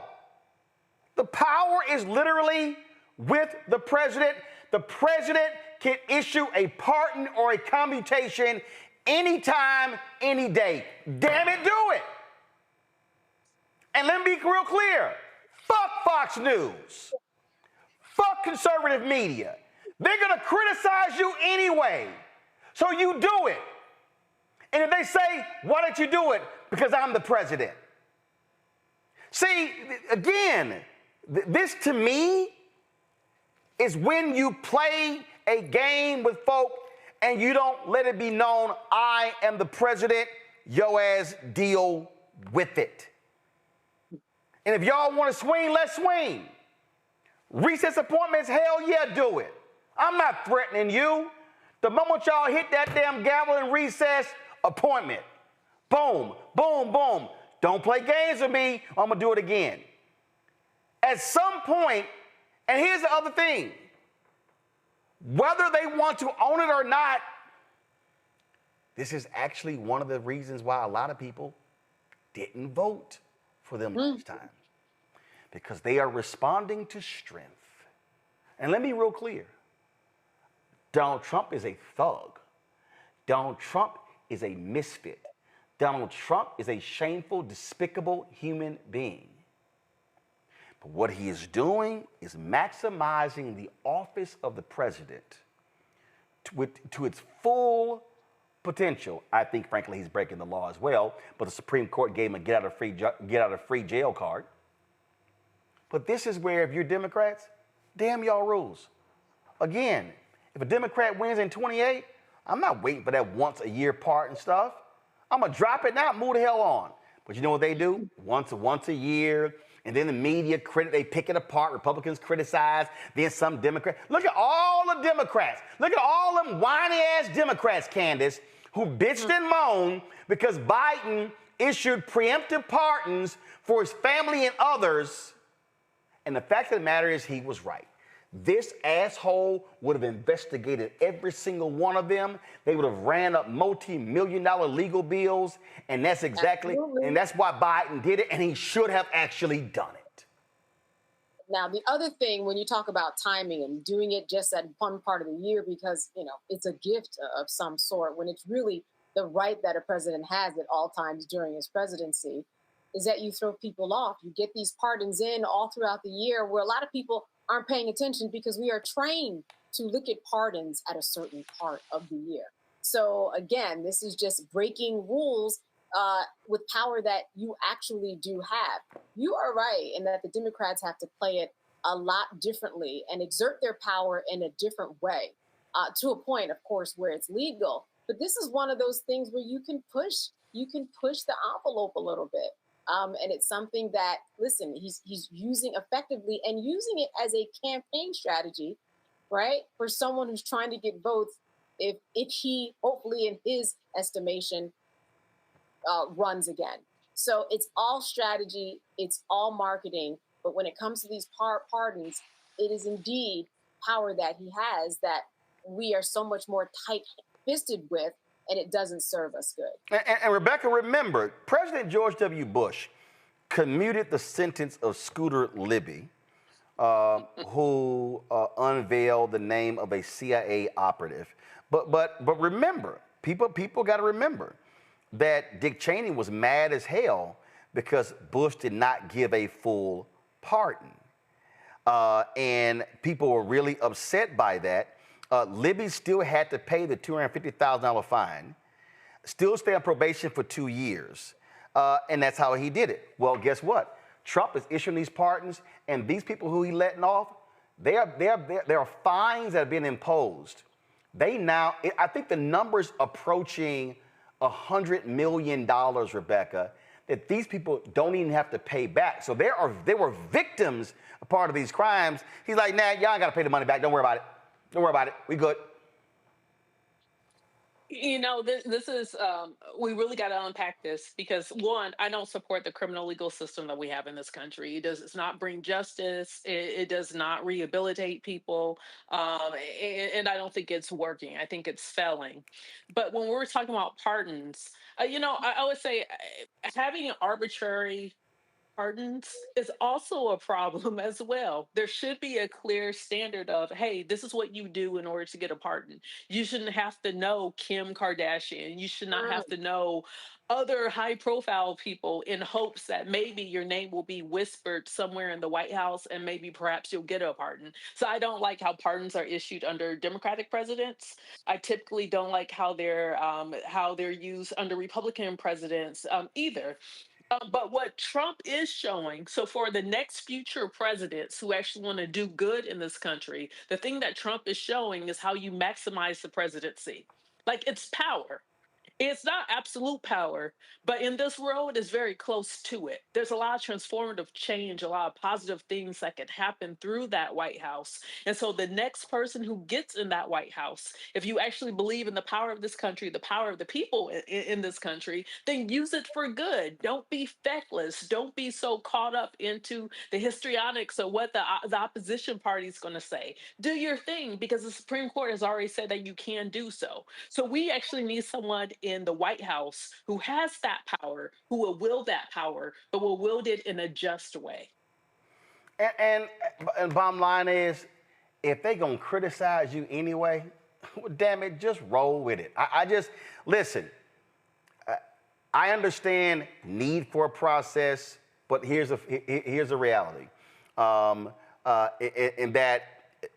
The power is literally with the president. The president can issue a pardon or a commutation anytime, any day. Damn it, do it. And let me be real clear. Fuck Fox News. Fuck conservative media. They're going to criticize you anyway. So you do it. And if they say, why don't you do it? Because I'm the president. See, again, this to me is when you play a game with folk and you don't let it be known, I am the president, yo ass deal with it. And if y'all want to swing, let's swing. Recess appointments, hell yeah, do it. I'm not threatening you. The moment y'all hit that damn gavel in recess, appointment. Boom, boom, boom. Don't play games with me, I'm going to do it again. At some point, and here's the other thing, whether they want to own it or not, this is actually one of the reasons why a lot of people didn't vote for them last time. Because they are responding to strength. And let me be real clear. Donald Trump is a thug. Donald Trump is a misfit. Donald Trump is a shameful, despicable human being. What he is doing is maximizing the office of the president to its full potential. I think, frankly, he's breaking the law as well, but the Supreme Court gave him a get out of free jail card. But this is where, if you're Democrats, damn y'all rules. Again, if a Democrat wins in 28, I'm not waiting for that once a year part and stuff. I'm gonna drop it now, move the hell on. But you know what they do? Once a year, and then the media they pick it apart. Republicans criticize, then some Democrats. Look at all the Democrats. Look at all them whiny ass Democrats, Candace, who bitched and moaned because Biden issued preemptive pardons for his family and others. And the fact of the matter is, he was right. This asshole would have investigated every single one of them. They would have ran up multi-million-dollar legal bills, and that's and that's why Biden did it, and he should have actually done it. Now, the other thing, when you talk about timing and doing it just at one part of the year because, it's a gift of some sort, when it's really the right that a president has at all times during his presidency, is that you throw people off. You get these pardons in all throughout the year where a lot of people aren't paying attention because we are trained to look at pardons at a certain part of the year. So again, this is just breaking rules with power that you actually do have. You are right in that the Democrats have to play it a lot differently and exert their power in a different way, to a point, of course, where it's legal. But this is one of those things where you can push the envelope a little bit. And it's something that, listen, he's using effectively and using it as a campaign strategy, right? For someone who's trying to get votes if he, hopefully in his estimation, runs again. So it's all strategy, it's all marketing. But when it comes to these pardons, it is indeed power that he has that we are so much more tight-fisted with, and it doesn't serve us good. And Rebecca, remember, President George W. Bush commuted the sentence of Scooter Libby, who unveiled the name of a CIA operative. But remember, people got to remember that Dick Cheney was mad as hell because Bush did not give a full pardon. And people were really upset by that. Libby still had to pay the $250,000 fine, still stay on probation for 2 years, and that's how he did it. Well, guess what? Trump is issuing these pardons, and these people who he's letting off, there are fines that have been imposed. I think the number's approaching $100 million, Rebecca, that these people don't even have to pay back. So there were victims of part of these crimes. He's like, nah, y'all ain't got to pay the money back. Don't worry about it. Don't worry about it. We good. This is, we really got to unpack this because, one, I don't support the criminal legal system that we have in this country. It does not bring justice. It does not rehabilitate people. And I don't think it's working. I think it's failing. But when we're talking about pardons, I would say having an arbitrary pardons is also a problem as well. There should be a clear standard of, hey, this is what you do in order to get a pardon. You shouldn't have to know Kim Kardashian. You should not have to know other high profile people in hopes that maybe your name will be whispered somewhere in the White House and maybe perhaps you'll get a pardon. So I don't like how pardons are issued under Democratic presidents. I typically don't like how they're used under Republican presidents either. But what Trump is showing, so for the next future presidents who actually want to do good in this country, the thing that Trump is showing is how you maximize the presidency. Like, it's power. It's not absolute power, but in this world, it's very close to it. There's a lot of transformative change, a lot of positive things that can happen through that White House. And so the next person who gets in that White House, if you actually believe in the power of this country, the power of the people in this country, then use it for good. Don't be feckless. Don't be so caught up into the histrionics of what the opposition party is going to say. Do your thing because the Supreme Court has already said that you can do so. So we actually need someone in the White House who has that power, who will wield that power, but will wield it in a just way. And bottom line is, if they're going to criticize you anyway, well, damn it, just roll with it. Listen, I understand need for a process, but here's a reality. in that,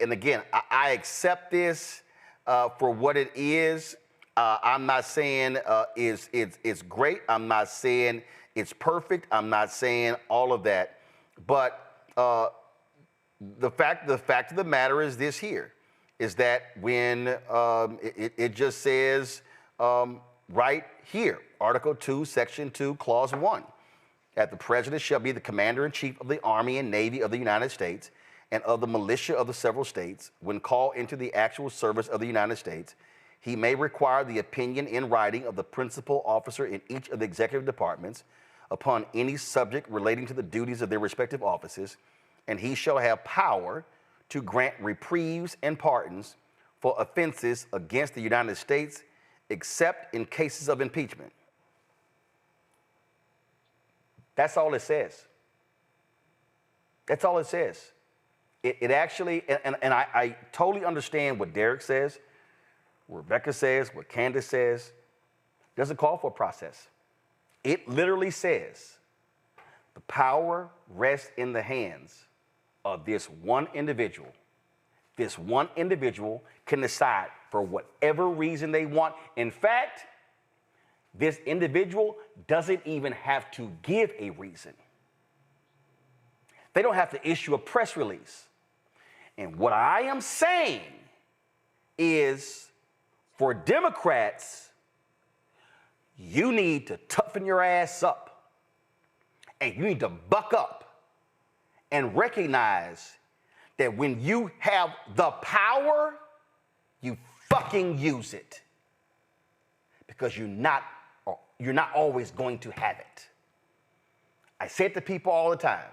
and again, I accept this for what it is. I'm not saying it's great. I'm not saying it's perfect. I'm not saying all of that. But the fact of the matter is this here, is that when it just says right here, Article 2, Section 2, Clause 1, that the president shall be the commander-in-chief of the Army and Navy of the United States and of the militia of the several states. When called into the actual service of the United States, he may require the opinion in writing of the principal officer in each of the executive departments upon any subject relating to the duties of their respective offices, and he shall have power to grant reprieves and pardons for offenses against the United States, except in cases of impeachment. That's all it says. That's all it says. It actually, and I totally understand what Derek says, what Rebecca says, what Candace says. It doesn't call for a process. It literally says the power rests in the hands of this one individual. This one individual can decide for whatever reason they want. In fact, this individual doesn't even have to give a reason. They don't have to issue a press release. And what I am saying is, for Democrats, you need to toughen your ass up. And you need to buck up and recognize that when you have the power, you fucking use it. Because you're not always going to have it. I say it to people all the time.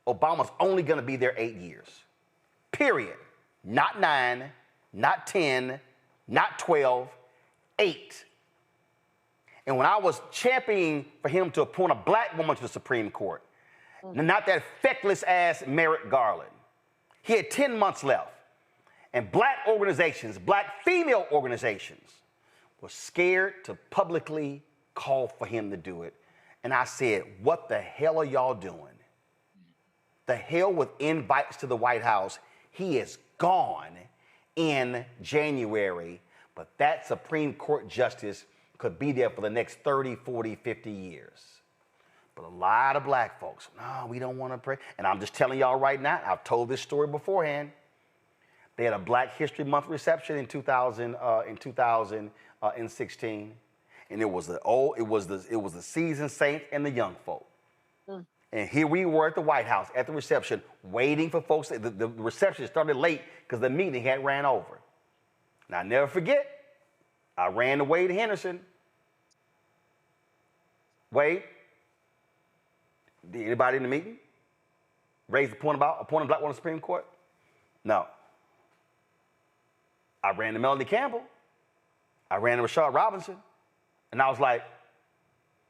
Obama's only going to be there 8 years. Period. Not 9, not 10, not 12, 8. And when I was championing for him to appoint a black woman to the Supreme Court, not that feckless ass Merrick Garland, he had 10 months left. And black organizations, black female organizations, were scared to publicly call for him to do it. And I said, what the hell are y'all doing? The hell with invites to the White House. He is gone in January, but that Supreme Court justice could be there for the next 30, 40, 50 years. But a lot of black folks, no, we don't want to pray. And I'm just telling y'all right now, I've told this story beforehand. They had a Black History Month reception in 2016, and it was the seasoned saints and the young folk. And here we were at the White House at the reception, waiting for folks. The reception started late because the meeting had ran over. And I never forget, I ran to Wade Henderson. Wade, did anybody in the meeting raise the point about appointing black woman to the Supreme Court? No. I ran to Melanie Campbell. I ran to Rashard Robinson. And I was like,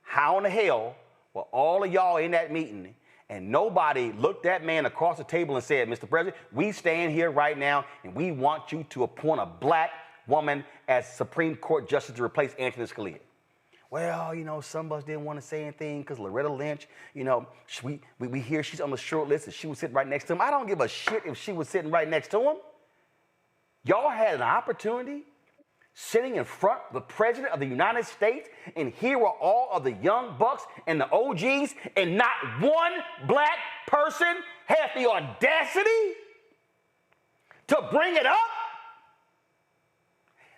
how in the hell were all of y'all in that meeting and nobody looked that man across the table and said, Mr. President, we stand here right now and we want you to appoint a black woman as Supreme Court Justice to replace Anthony Scalia? Well, some of us didn't want to say anything because Loretta Lynch, we hear she's on the short list and she was sitting right next to him. I don't give a shit if she was sitting right next to him. Y'all had an opportunity sitting in front of the President of the United States, and here were all of the young bucks and the OGs, and not one black person had the audacity to bring it up.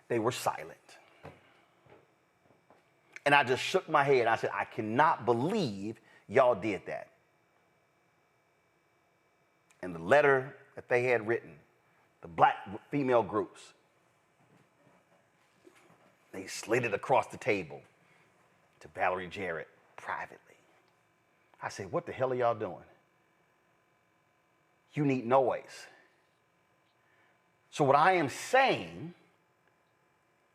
They were silent. And I just shook my head. I said, I cannot believe y'all did that. And the letter that they had written, the black female groups, they slid it across the table to Valerie Jarrett privately. I said, what the hell are y'all doing? You need noise. So what I am saying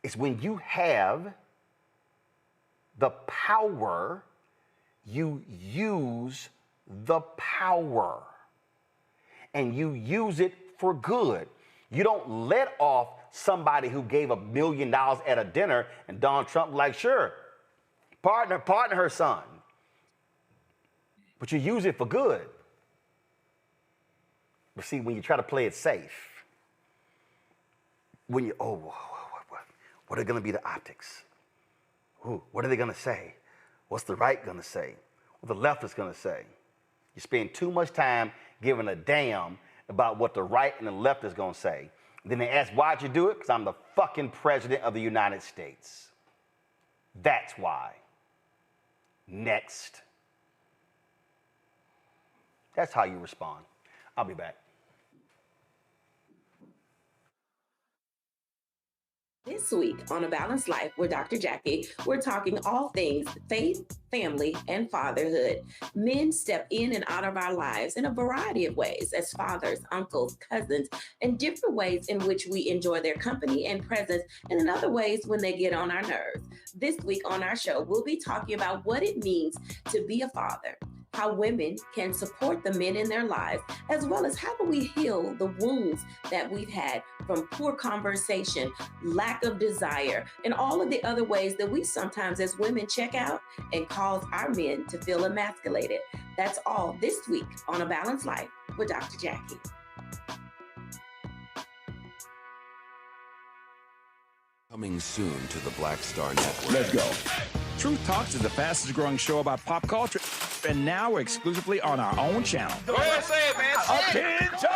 is when you have the power, you use the power. And you use it for good. You don't let off somebody who gave $1 million at a dinner and Donald Trump like, sure, partner her son. But you use it for good. But see, when you try to play it safe, when you, what are going to be the optics? Ooh, what are they going to say? What's the right going to say? What the left is going to say? You spend too much time giving a damn about what the right and the left is going to say. Then they ask, why'd you do it? Because I'm the fucking president of the United States. That's why. Next. That's how you respond. I'll be back. This week on A Balanced Life with Dr. Jackie, we're talking all things faith, family, and fatherhood. Men step in and out of our lives in a variety of ways as fathers, uncles, cousins, and different ways in which we enjoy their company and presence, and in other ways when they get on our nerves. This week on our show, we'll be talking about what it means to be a father, how women can support the men in their lives, as well as how do we heal the wounds that we've had from poor conversation, lack of desire, and all of the other ways that we sometimes as women check out and cause our men to feel emasculated. That's all this week on A Balanced Life with Dr. Jackie. Coming soon to the Black Star Network. Let's go. Truth Talks is the fastest growing show about pop culture, and now we're exclusively on our own channel. Go ahead, say it, man. Attention!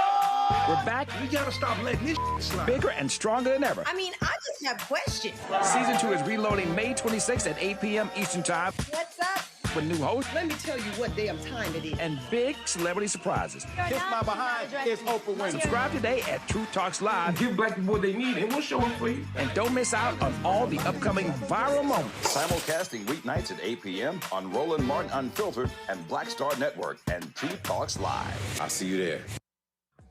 We're back. We gotta stop letting this slide. Bigger and stronger than ever. I mean, I just have questions. Season 2 is reloading May 26th at 8 p.m. Eastern Time. What's up? With new hosts. Let me tell you what damn time it is. And big celebrity surprises. Kiss my behind. It's Oprah Winfrey. Subscribe today at Truth Talks Live. Give black people what they need, and we'll show them for you. And don't miss out on all the upcoming viral moments. Simulcasting weeknights at 8 p.m. on Roland Martin Unfiltered and Black Star Network and Truth Talks Live. I'll see you there.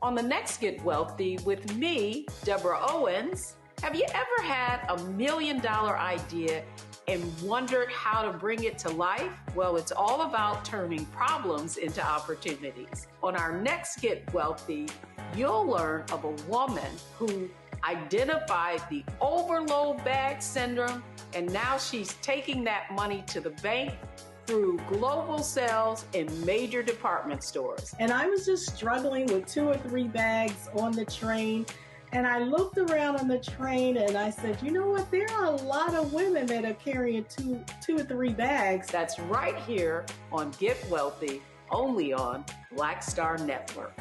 On the next Get Wealthy with me, Deborah Owens, have you ever had $1 million idea and wondered how to bring it to life? Well, it's all about turning problems into opportunities. On our next Get Wealthy, you'll learn of a woman who identified the overload bag syndrome, and now she's taking that money to the bank through global sales in major department stores. And I was just struggling with 2 or 3 bags on the train. And I looked around on the train and I said, you know what? There are a lot of women that are carrying two or 3 bags. That's right here on Get Wealthy, only on Black Star Network.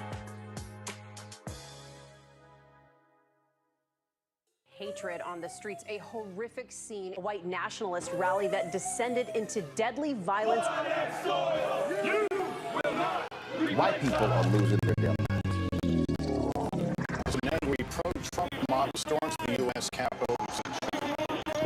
Hatred on the streets, a horrific scene, a white nationalist rally that descended into deadly violence. White people are losing their damn As men, we pro-Trump mob storms the U.S. Capitol.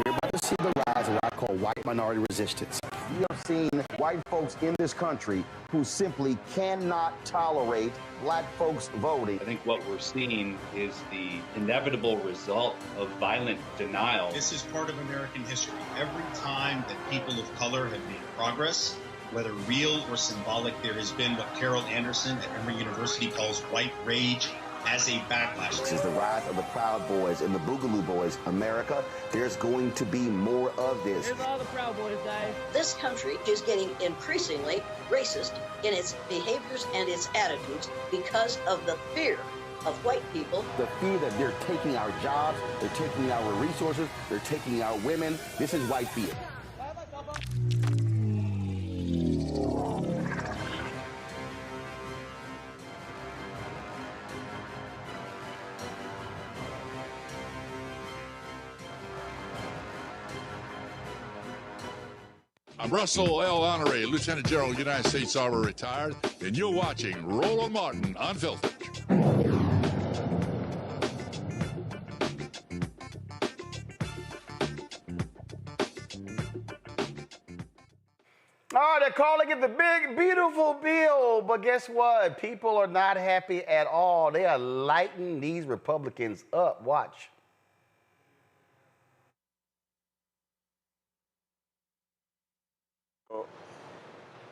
We're about to see the rise of what I call white minority resistance. We have seen white folks in this country who simply cannot tolerate black folks voting. I think what we're seeing is the inevitable result of violent denial. This is part of American history. Every time that people of color have made progress, whether real or symbolic, there has been what Carol Anderson at Emory University calls white rage as a backlash. This is the rise of the Proud Boys and the Boogaloo Boys. America, there's going to be more of this. Here's all the Proud Boys, Dave. This country is getting increasingly racist in its behaviors and its attitudes because of the fear of white people. The fear that they're taking our jobs, they're taking our resources, they're taking our women. This is white fear. I'm Russell L. Honoré, Lieutenant General, United States Army, retired, and you're watching Roland Martin Unfiltered. Oh, they're calling it the big, beautiful bill. But guess what? People are not happy at all. They are lighting these Republicans up. Watch.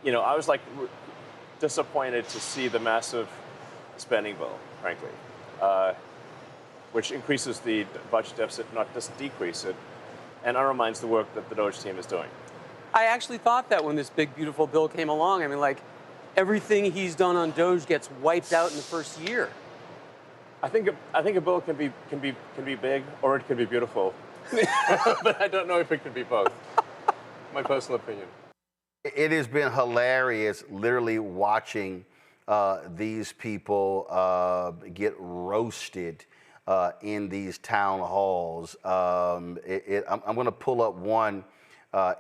You know, I was like disappointed to see the massive spending bill, frankly, which increases the budget deficit, not just decrease it, and undermines the work that the DOGE team is doing. I actually thought that when this big, beautiful bill came along. I mean, like, everything he's done on Doge gets wiped out in the first year. I think a bill can be big or it can be beautiful, but I don't know if it can be both. My personal opinion. It has been hilarious, literally watching these people get roasted in these town halls. I'm going to pull up one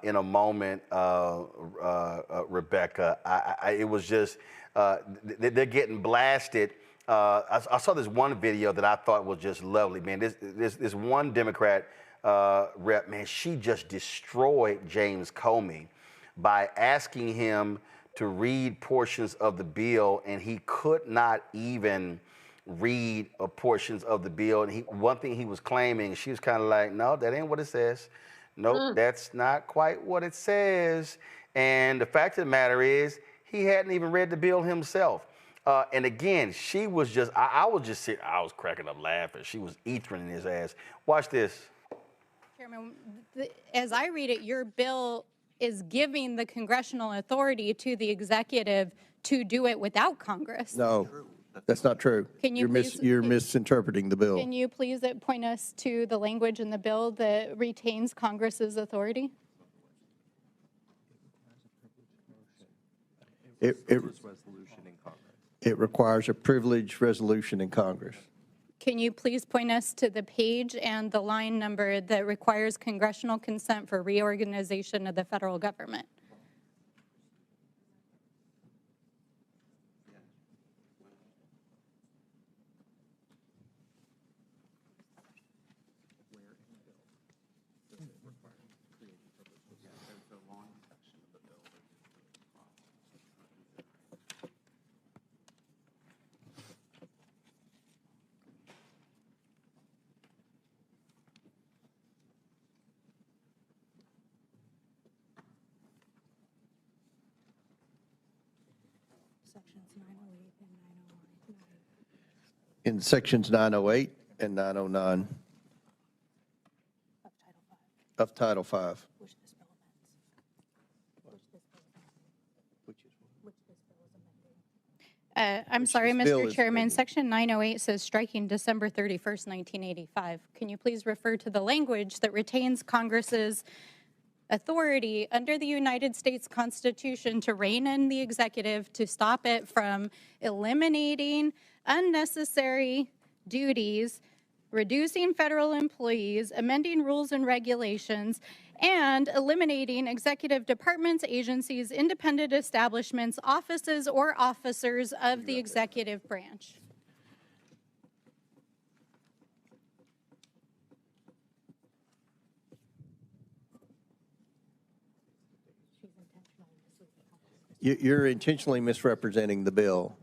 in a moment, Rebecca. It was just, they're getting blasted. I saw this one video that I thought was just lovely, man. This one Democrat rep, man, she just destroyed James Comey by asking him to read portions of the bill, and he could not even read portions of the bill. And one thing he was claiming, she was kind of like, no, that ain't what it says. Nope, that's not quite what it says. And the fact of the matter is, he hadn't even read the bill himself. And again, she was just, I was just sitting, I was cracking up laughing. She was eating in his ass. Watch this. Chairman, as I read it, your bill is giving the congressional authority to the executive to do it without Congress. No, that's not true. Can you You're misinterpreting the bill. Can you please point us to the language in the bill that retains Congress's authority? It requires a privileged resolution in Congress. Can you please point us to the page and the line number that requires congressional consent for reorganization of the federal government? In sections 908 and 909 of Title V. I'm sorry, Mr. Chairman. Section 908 says striking December 31st, 1985. Can you please refer to the language that retains Congress's authority under the United States Constitution to rein in the executive to stop it from eliminating unnecessary duties, reducing federal employees, amending rules and regulations, and eliminating executive departments, agencies, independent establishments, offices, or officers of the executive branch. You're intentionally misrepresenting the bill.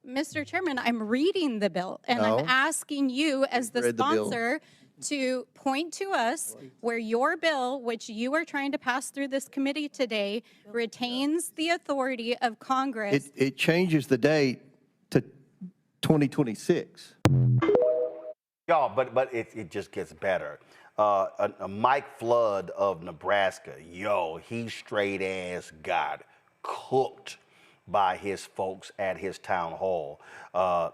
Mr. Chairman, I'm reading the bill, and I'm asking you as the sponsor to point to us where your bill, which you are trying to pass through this committee today, retains the authority of Congress. It changes the date to 2026. Y'all, but it just gets better. A Mike Flood of Nebraska, yo, he straight ass got cooked by his folks at his town hall.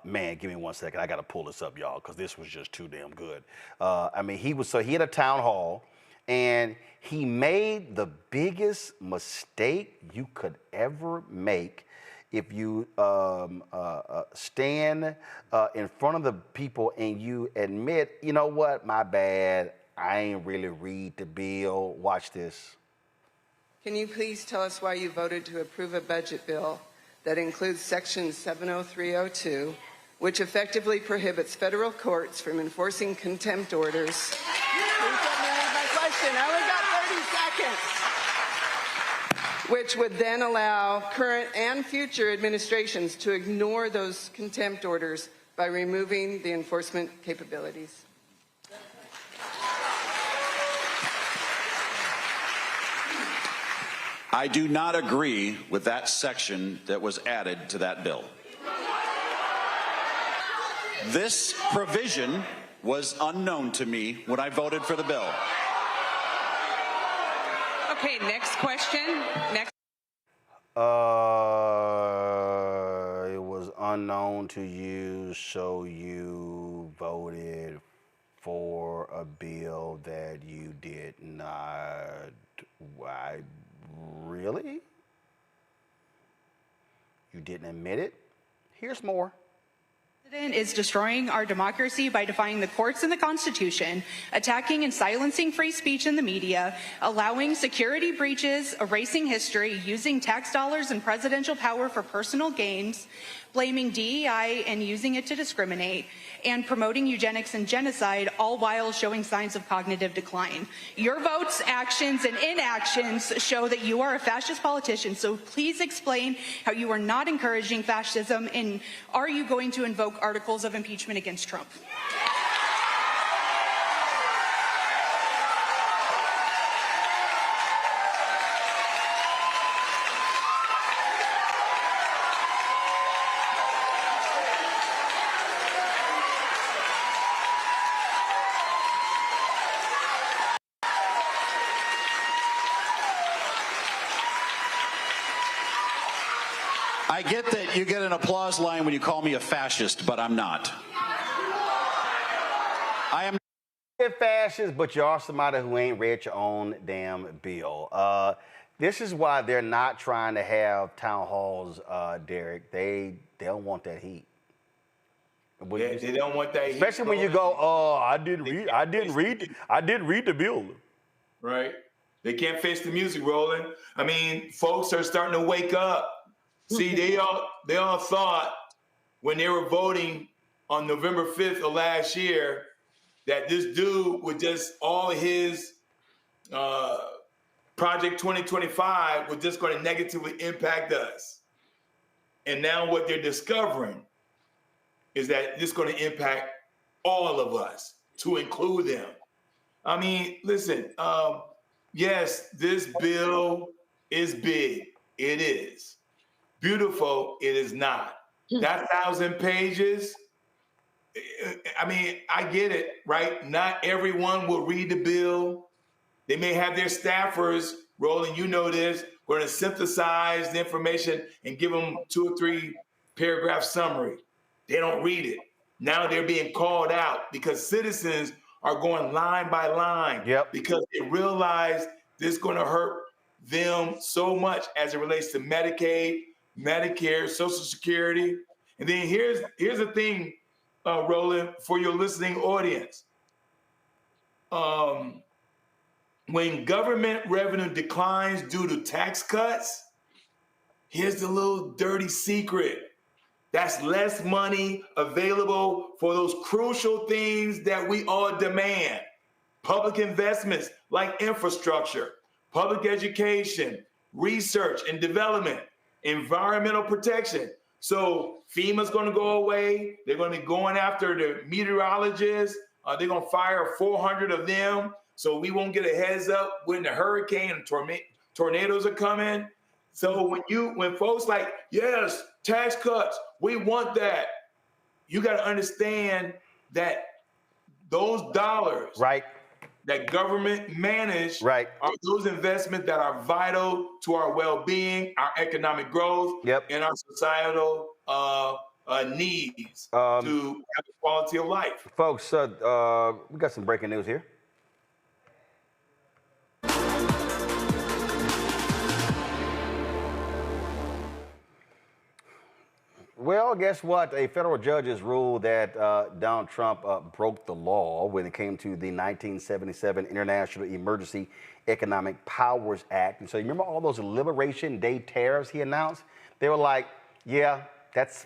Man, give me 1 second. I got to pull this up, y'all, because this was just too damn good. I mean, he had a town hall, and he made the biggest mistake you could ever make if you stand in front of the people and you admit, you know what, my bad, I ain't really read the bill. Watch this. Can you please tell us why you voted to approve a budget bill that includes Section 70302, which effectively prohibits federal courts from enforcing contempt orders? Please let me read my question. I only got 30 seconds. Which would then allow current and future administrations to ignore those contempt orders by removing the enforcement capabilities. I do not agree with that section that was added to that bill. This provision was unknown to me when I voted for the bill. Okay, next question. Next. unknown to you, so you voted for a bill that you did not. Why? Really? You didn't admit it? Here's more. The president is destroying our democracy by defying the courts and the Constitution, attacking and silencing free speech in the media, allowing security breaches, erasing history, using tax dollars and presidential power for personal gains, blaming DEI and using it to discriminate, and promoting eugenics and genocide, all while showing signs of cognitive decline. Your votes, actions, and inactions show that you are a fascist politician, so please explain how you are not encouraging fascism, and are you going to invoke articles of impeachment against Trump? I get that you get an applause line when you call me a fascist, but I'm not. I am not a fascist, but you are somebody who ain't read your own damn bill. This is why they're not trying to have town halls, Derek. They don't want that heat. They don't want that heat. Especially when you go, I didn't read the bill. Right. They can't face the music, Roland. I mean, folks are starting to wake up. See, they all thought when they were voting on November 5th of last year that this dude would just, all his Project 2025 was just going to negatively impact us. And now what they're discovering is that this is going to impact all of us, to include them. I mean, listen, yes, this bill is big. It is. Beautiful, it is not. That 1,000 pages, I mean, I get it, right? Not everyone will read the bill. They may have their staffers, Roland, you know this, going to synthesize the information and give them 2 or 3 paragraph summary. They don't read it. Now they're being called out because citizens are going line by line because they realize this is going to hurt them so much as it relates to Medicaid, Medicare, Social Security. And then here's the thing, Roland, for your listening audience. When government revenue declines due to tax cuts, here's the little dirty secret. That's less money available for those crucial things that we all demand. Public investments like infrastructure, public education, research and development, environmental protection. So FEMA's going to go away. They're going to be going after the meteorologists. They're going to fire 400 of them. So we won't get a heads up when the hurricane and tornadoes are coming. So when folks like, yes, tax cuts, we want that. You got to understand that those dollars that government manage are those investments that are vital to our well-being, our economic growth, and our societal needs to have a quality of life. Folks, we got some breaking news here. Well, guess what? A federal judge has ruled that Donald Trump broke the law when it came to the 1977 International Emergency Economic Powers Act. And so you remember all those Liberation Day tariffs he announced? They were like, yeah, that's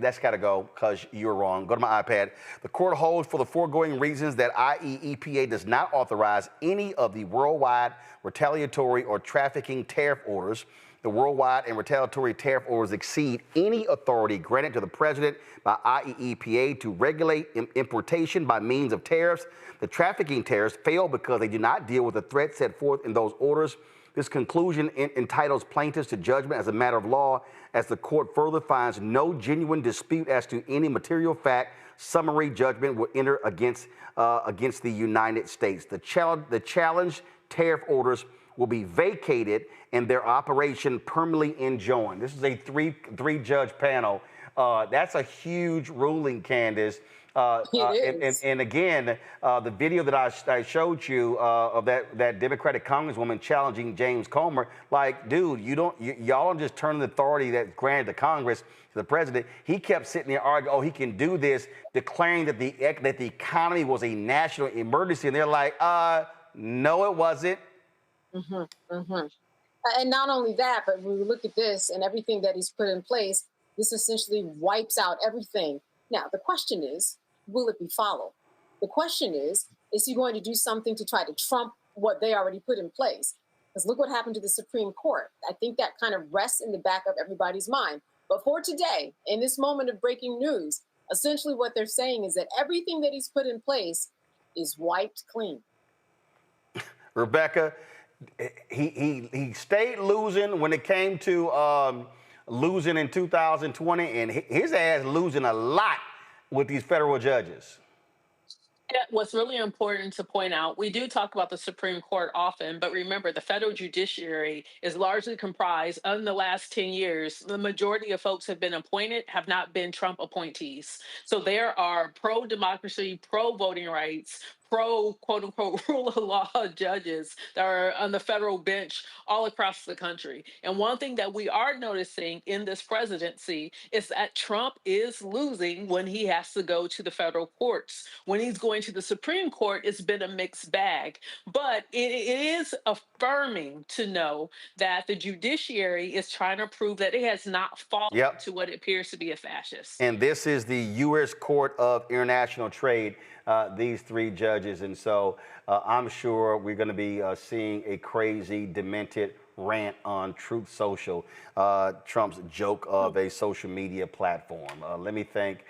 got to go because you were wrong. Go to my iPad. The court holds for the foregoing reasons that i.e. EPA does not authorize any of the worldwide retaliatory or trafficking tariff orders. The worldwide and retaliatory tariff orders exceed any authority granted to the president by i.e. EPA to regulate importation by means of tariffs. The trafficking tariffs fail because they do not deal with the threat set forth in those orders. This conclusion entitles plaintiffs to judgment as a matter of law, as the court further finds no genuine dispute as to any material fact. Summary judgment will enter against the United States. The challenged tariff orders will be vacated and their operation permanently enjoined. This is a three-judge panel That's a huge ruling, Candace. And again, the video that I showed you of that Democratic Congresswoman challenging James Comer, like, dude, y'all don't just turn the authority that's granted to Congress to the president. He kept sitting there arguing, oh, he can do this, declaring that the economy was a national emergency, and they're like, no, it wasn't. And not only that, but when we look at this and everything that he's put in place, this essentially wipes out everything. Now, the question is, will it be followed? The question is he going to do something to try to trump what they already put in place? Because look what happened to the Supreme Court. I think that kind of rests in the back of everybody's mind. But for today, in this moment of breaking news, essentially what they're saying is that everything that he's put in place is wiped clean. Rebecca, he stayed losing when it came to losing in 2020, and his ass losing a lot with these federal judges. What's really important to point out, we do talk about the Supreme Court often, but remember, the federal judiciary is largely comprised, in the last 10 years, the majority of folks have been appointed, have not been Trump appointees. So there are pro-democracy, pro-voting rights, pro-quote-unquote rule of law judges that are on the federal bench all across the country. And one thing that we are noticing in this presidency is that Trump is losing when he has to go to the federal courts. When he's going to the Supreme Court, it's been a mixed bag. But it is affirming to know that the judiciary is trying to prove that it has not fallen to what appears to be a fascist. And this is the U.S. Court of International Trade, these three judges. And so I'm sure we're going to be seeing a crazy, demented rant on Truth Social, Trump's joke of a social media platform. Let me thank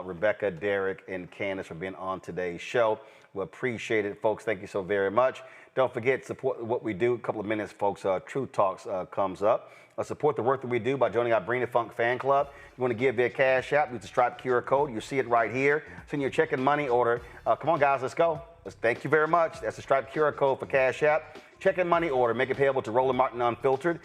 Rebecca, Derek, and Candace for being on today's show. We appreciate it, folks. Thank you so very much. Don't forget, support what we do. A couple of minutes, folks. Truth Talks comes up. Support the work that we do by joining our Bring the Funk fan club. You want to give via Cash App, use the Stripe QR code. You see it right here. Send your check and money order. Come on, guys, let's go. Thank you very much. That's the Stripe QR code for Cash App. Check and money order. Make it payable to Roland Martin Unfiltered.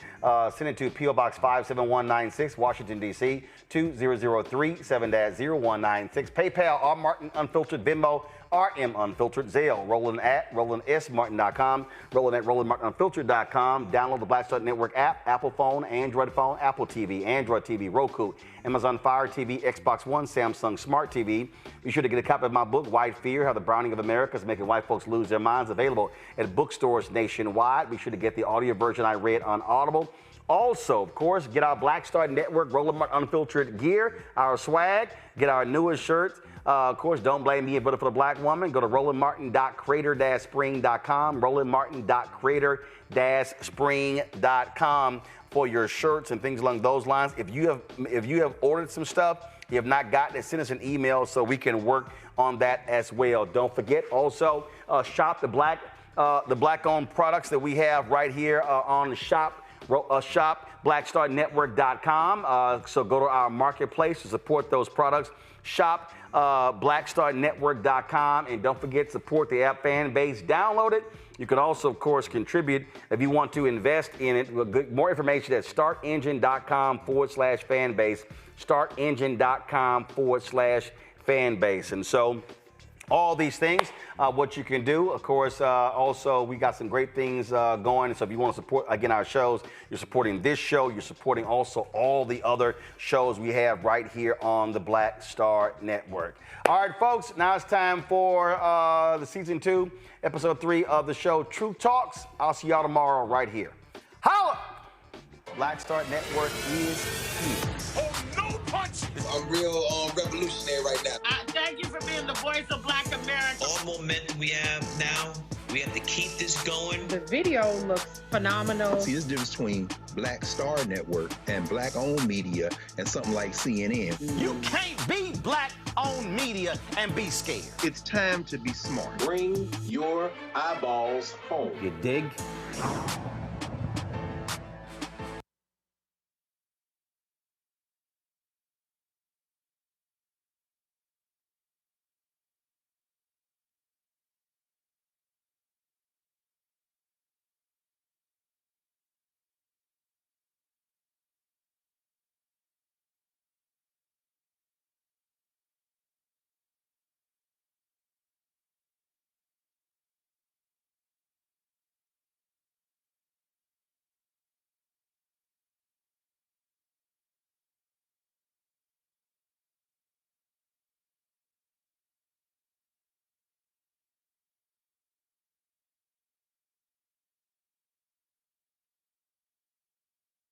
Send it to P.O. Box 57196, Washington, D.C. 2003 7-0196. PayPal, R. Martin Unfiltered. Venmo, RM Unfiltered. Zelle, Roland at RolandSMartin.com. Roland at RolandMartinUnfiltered.com. Download the Black Star Network app, Apple phone, Android phone, Apple TV, Android TV, Roku, Amazon Fire TV, Xbox One, Samsung Smart TV. Be sure to get a copy of my book, White Fear, How the Browning of America is Making White Folks Lose Their Minds, available at bookstores nationwide. Be sure to get the audio version I read on Audible. Also, of course, get our Black Star Network Roland Martin Unfiltered gear, our swag, get our newest shirts. Of course, don't blame me, but for the black woman, go to rolandmartin.creator-spring.com, rolandmartin.creator-spring.com for your shirts and things along those lines. If you have ordered some stuff, you have not gotten it, send us an email so we can work on that as well. Don't forget, also, shop the black-owned products that we have right here on the shop blackstarnetwork.com. So go to our marketplace to support those products. Shop blackstarnetwork.com, and don't forget, support the app Fanbase. Download it. You can also, of course, contribute if you want to invest in it. More information at startengine.com/fanbase. Startengine.com/fanbase. And so, all these things, what you can do, of course, also we got some great things going. So if you want to support, again, our shows, you're supporting this show, you're supporting also all the other shows we have right here on the Black Star Network. All right, folks, now it's time for the season 2, episode 3 of the show, Truth Talks. I'll see y'all tomorrow right here. Holla! Black Star Network is here. Oh, no punch! I'm real revolutionary right now. Thank you for being the voice of Black America. All momentum we have now, we have to keep this going. The video looks phenomenal. See, there's a difference between Black Star Network and black-owned media and something like CNN. You can't be black-owned media and be scared. It's time to be smart. Bring your eyeballs home. You dig?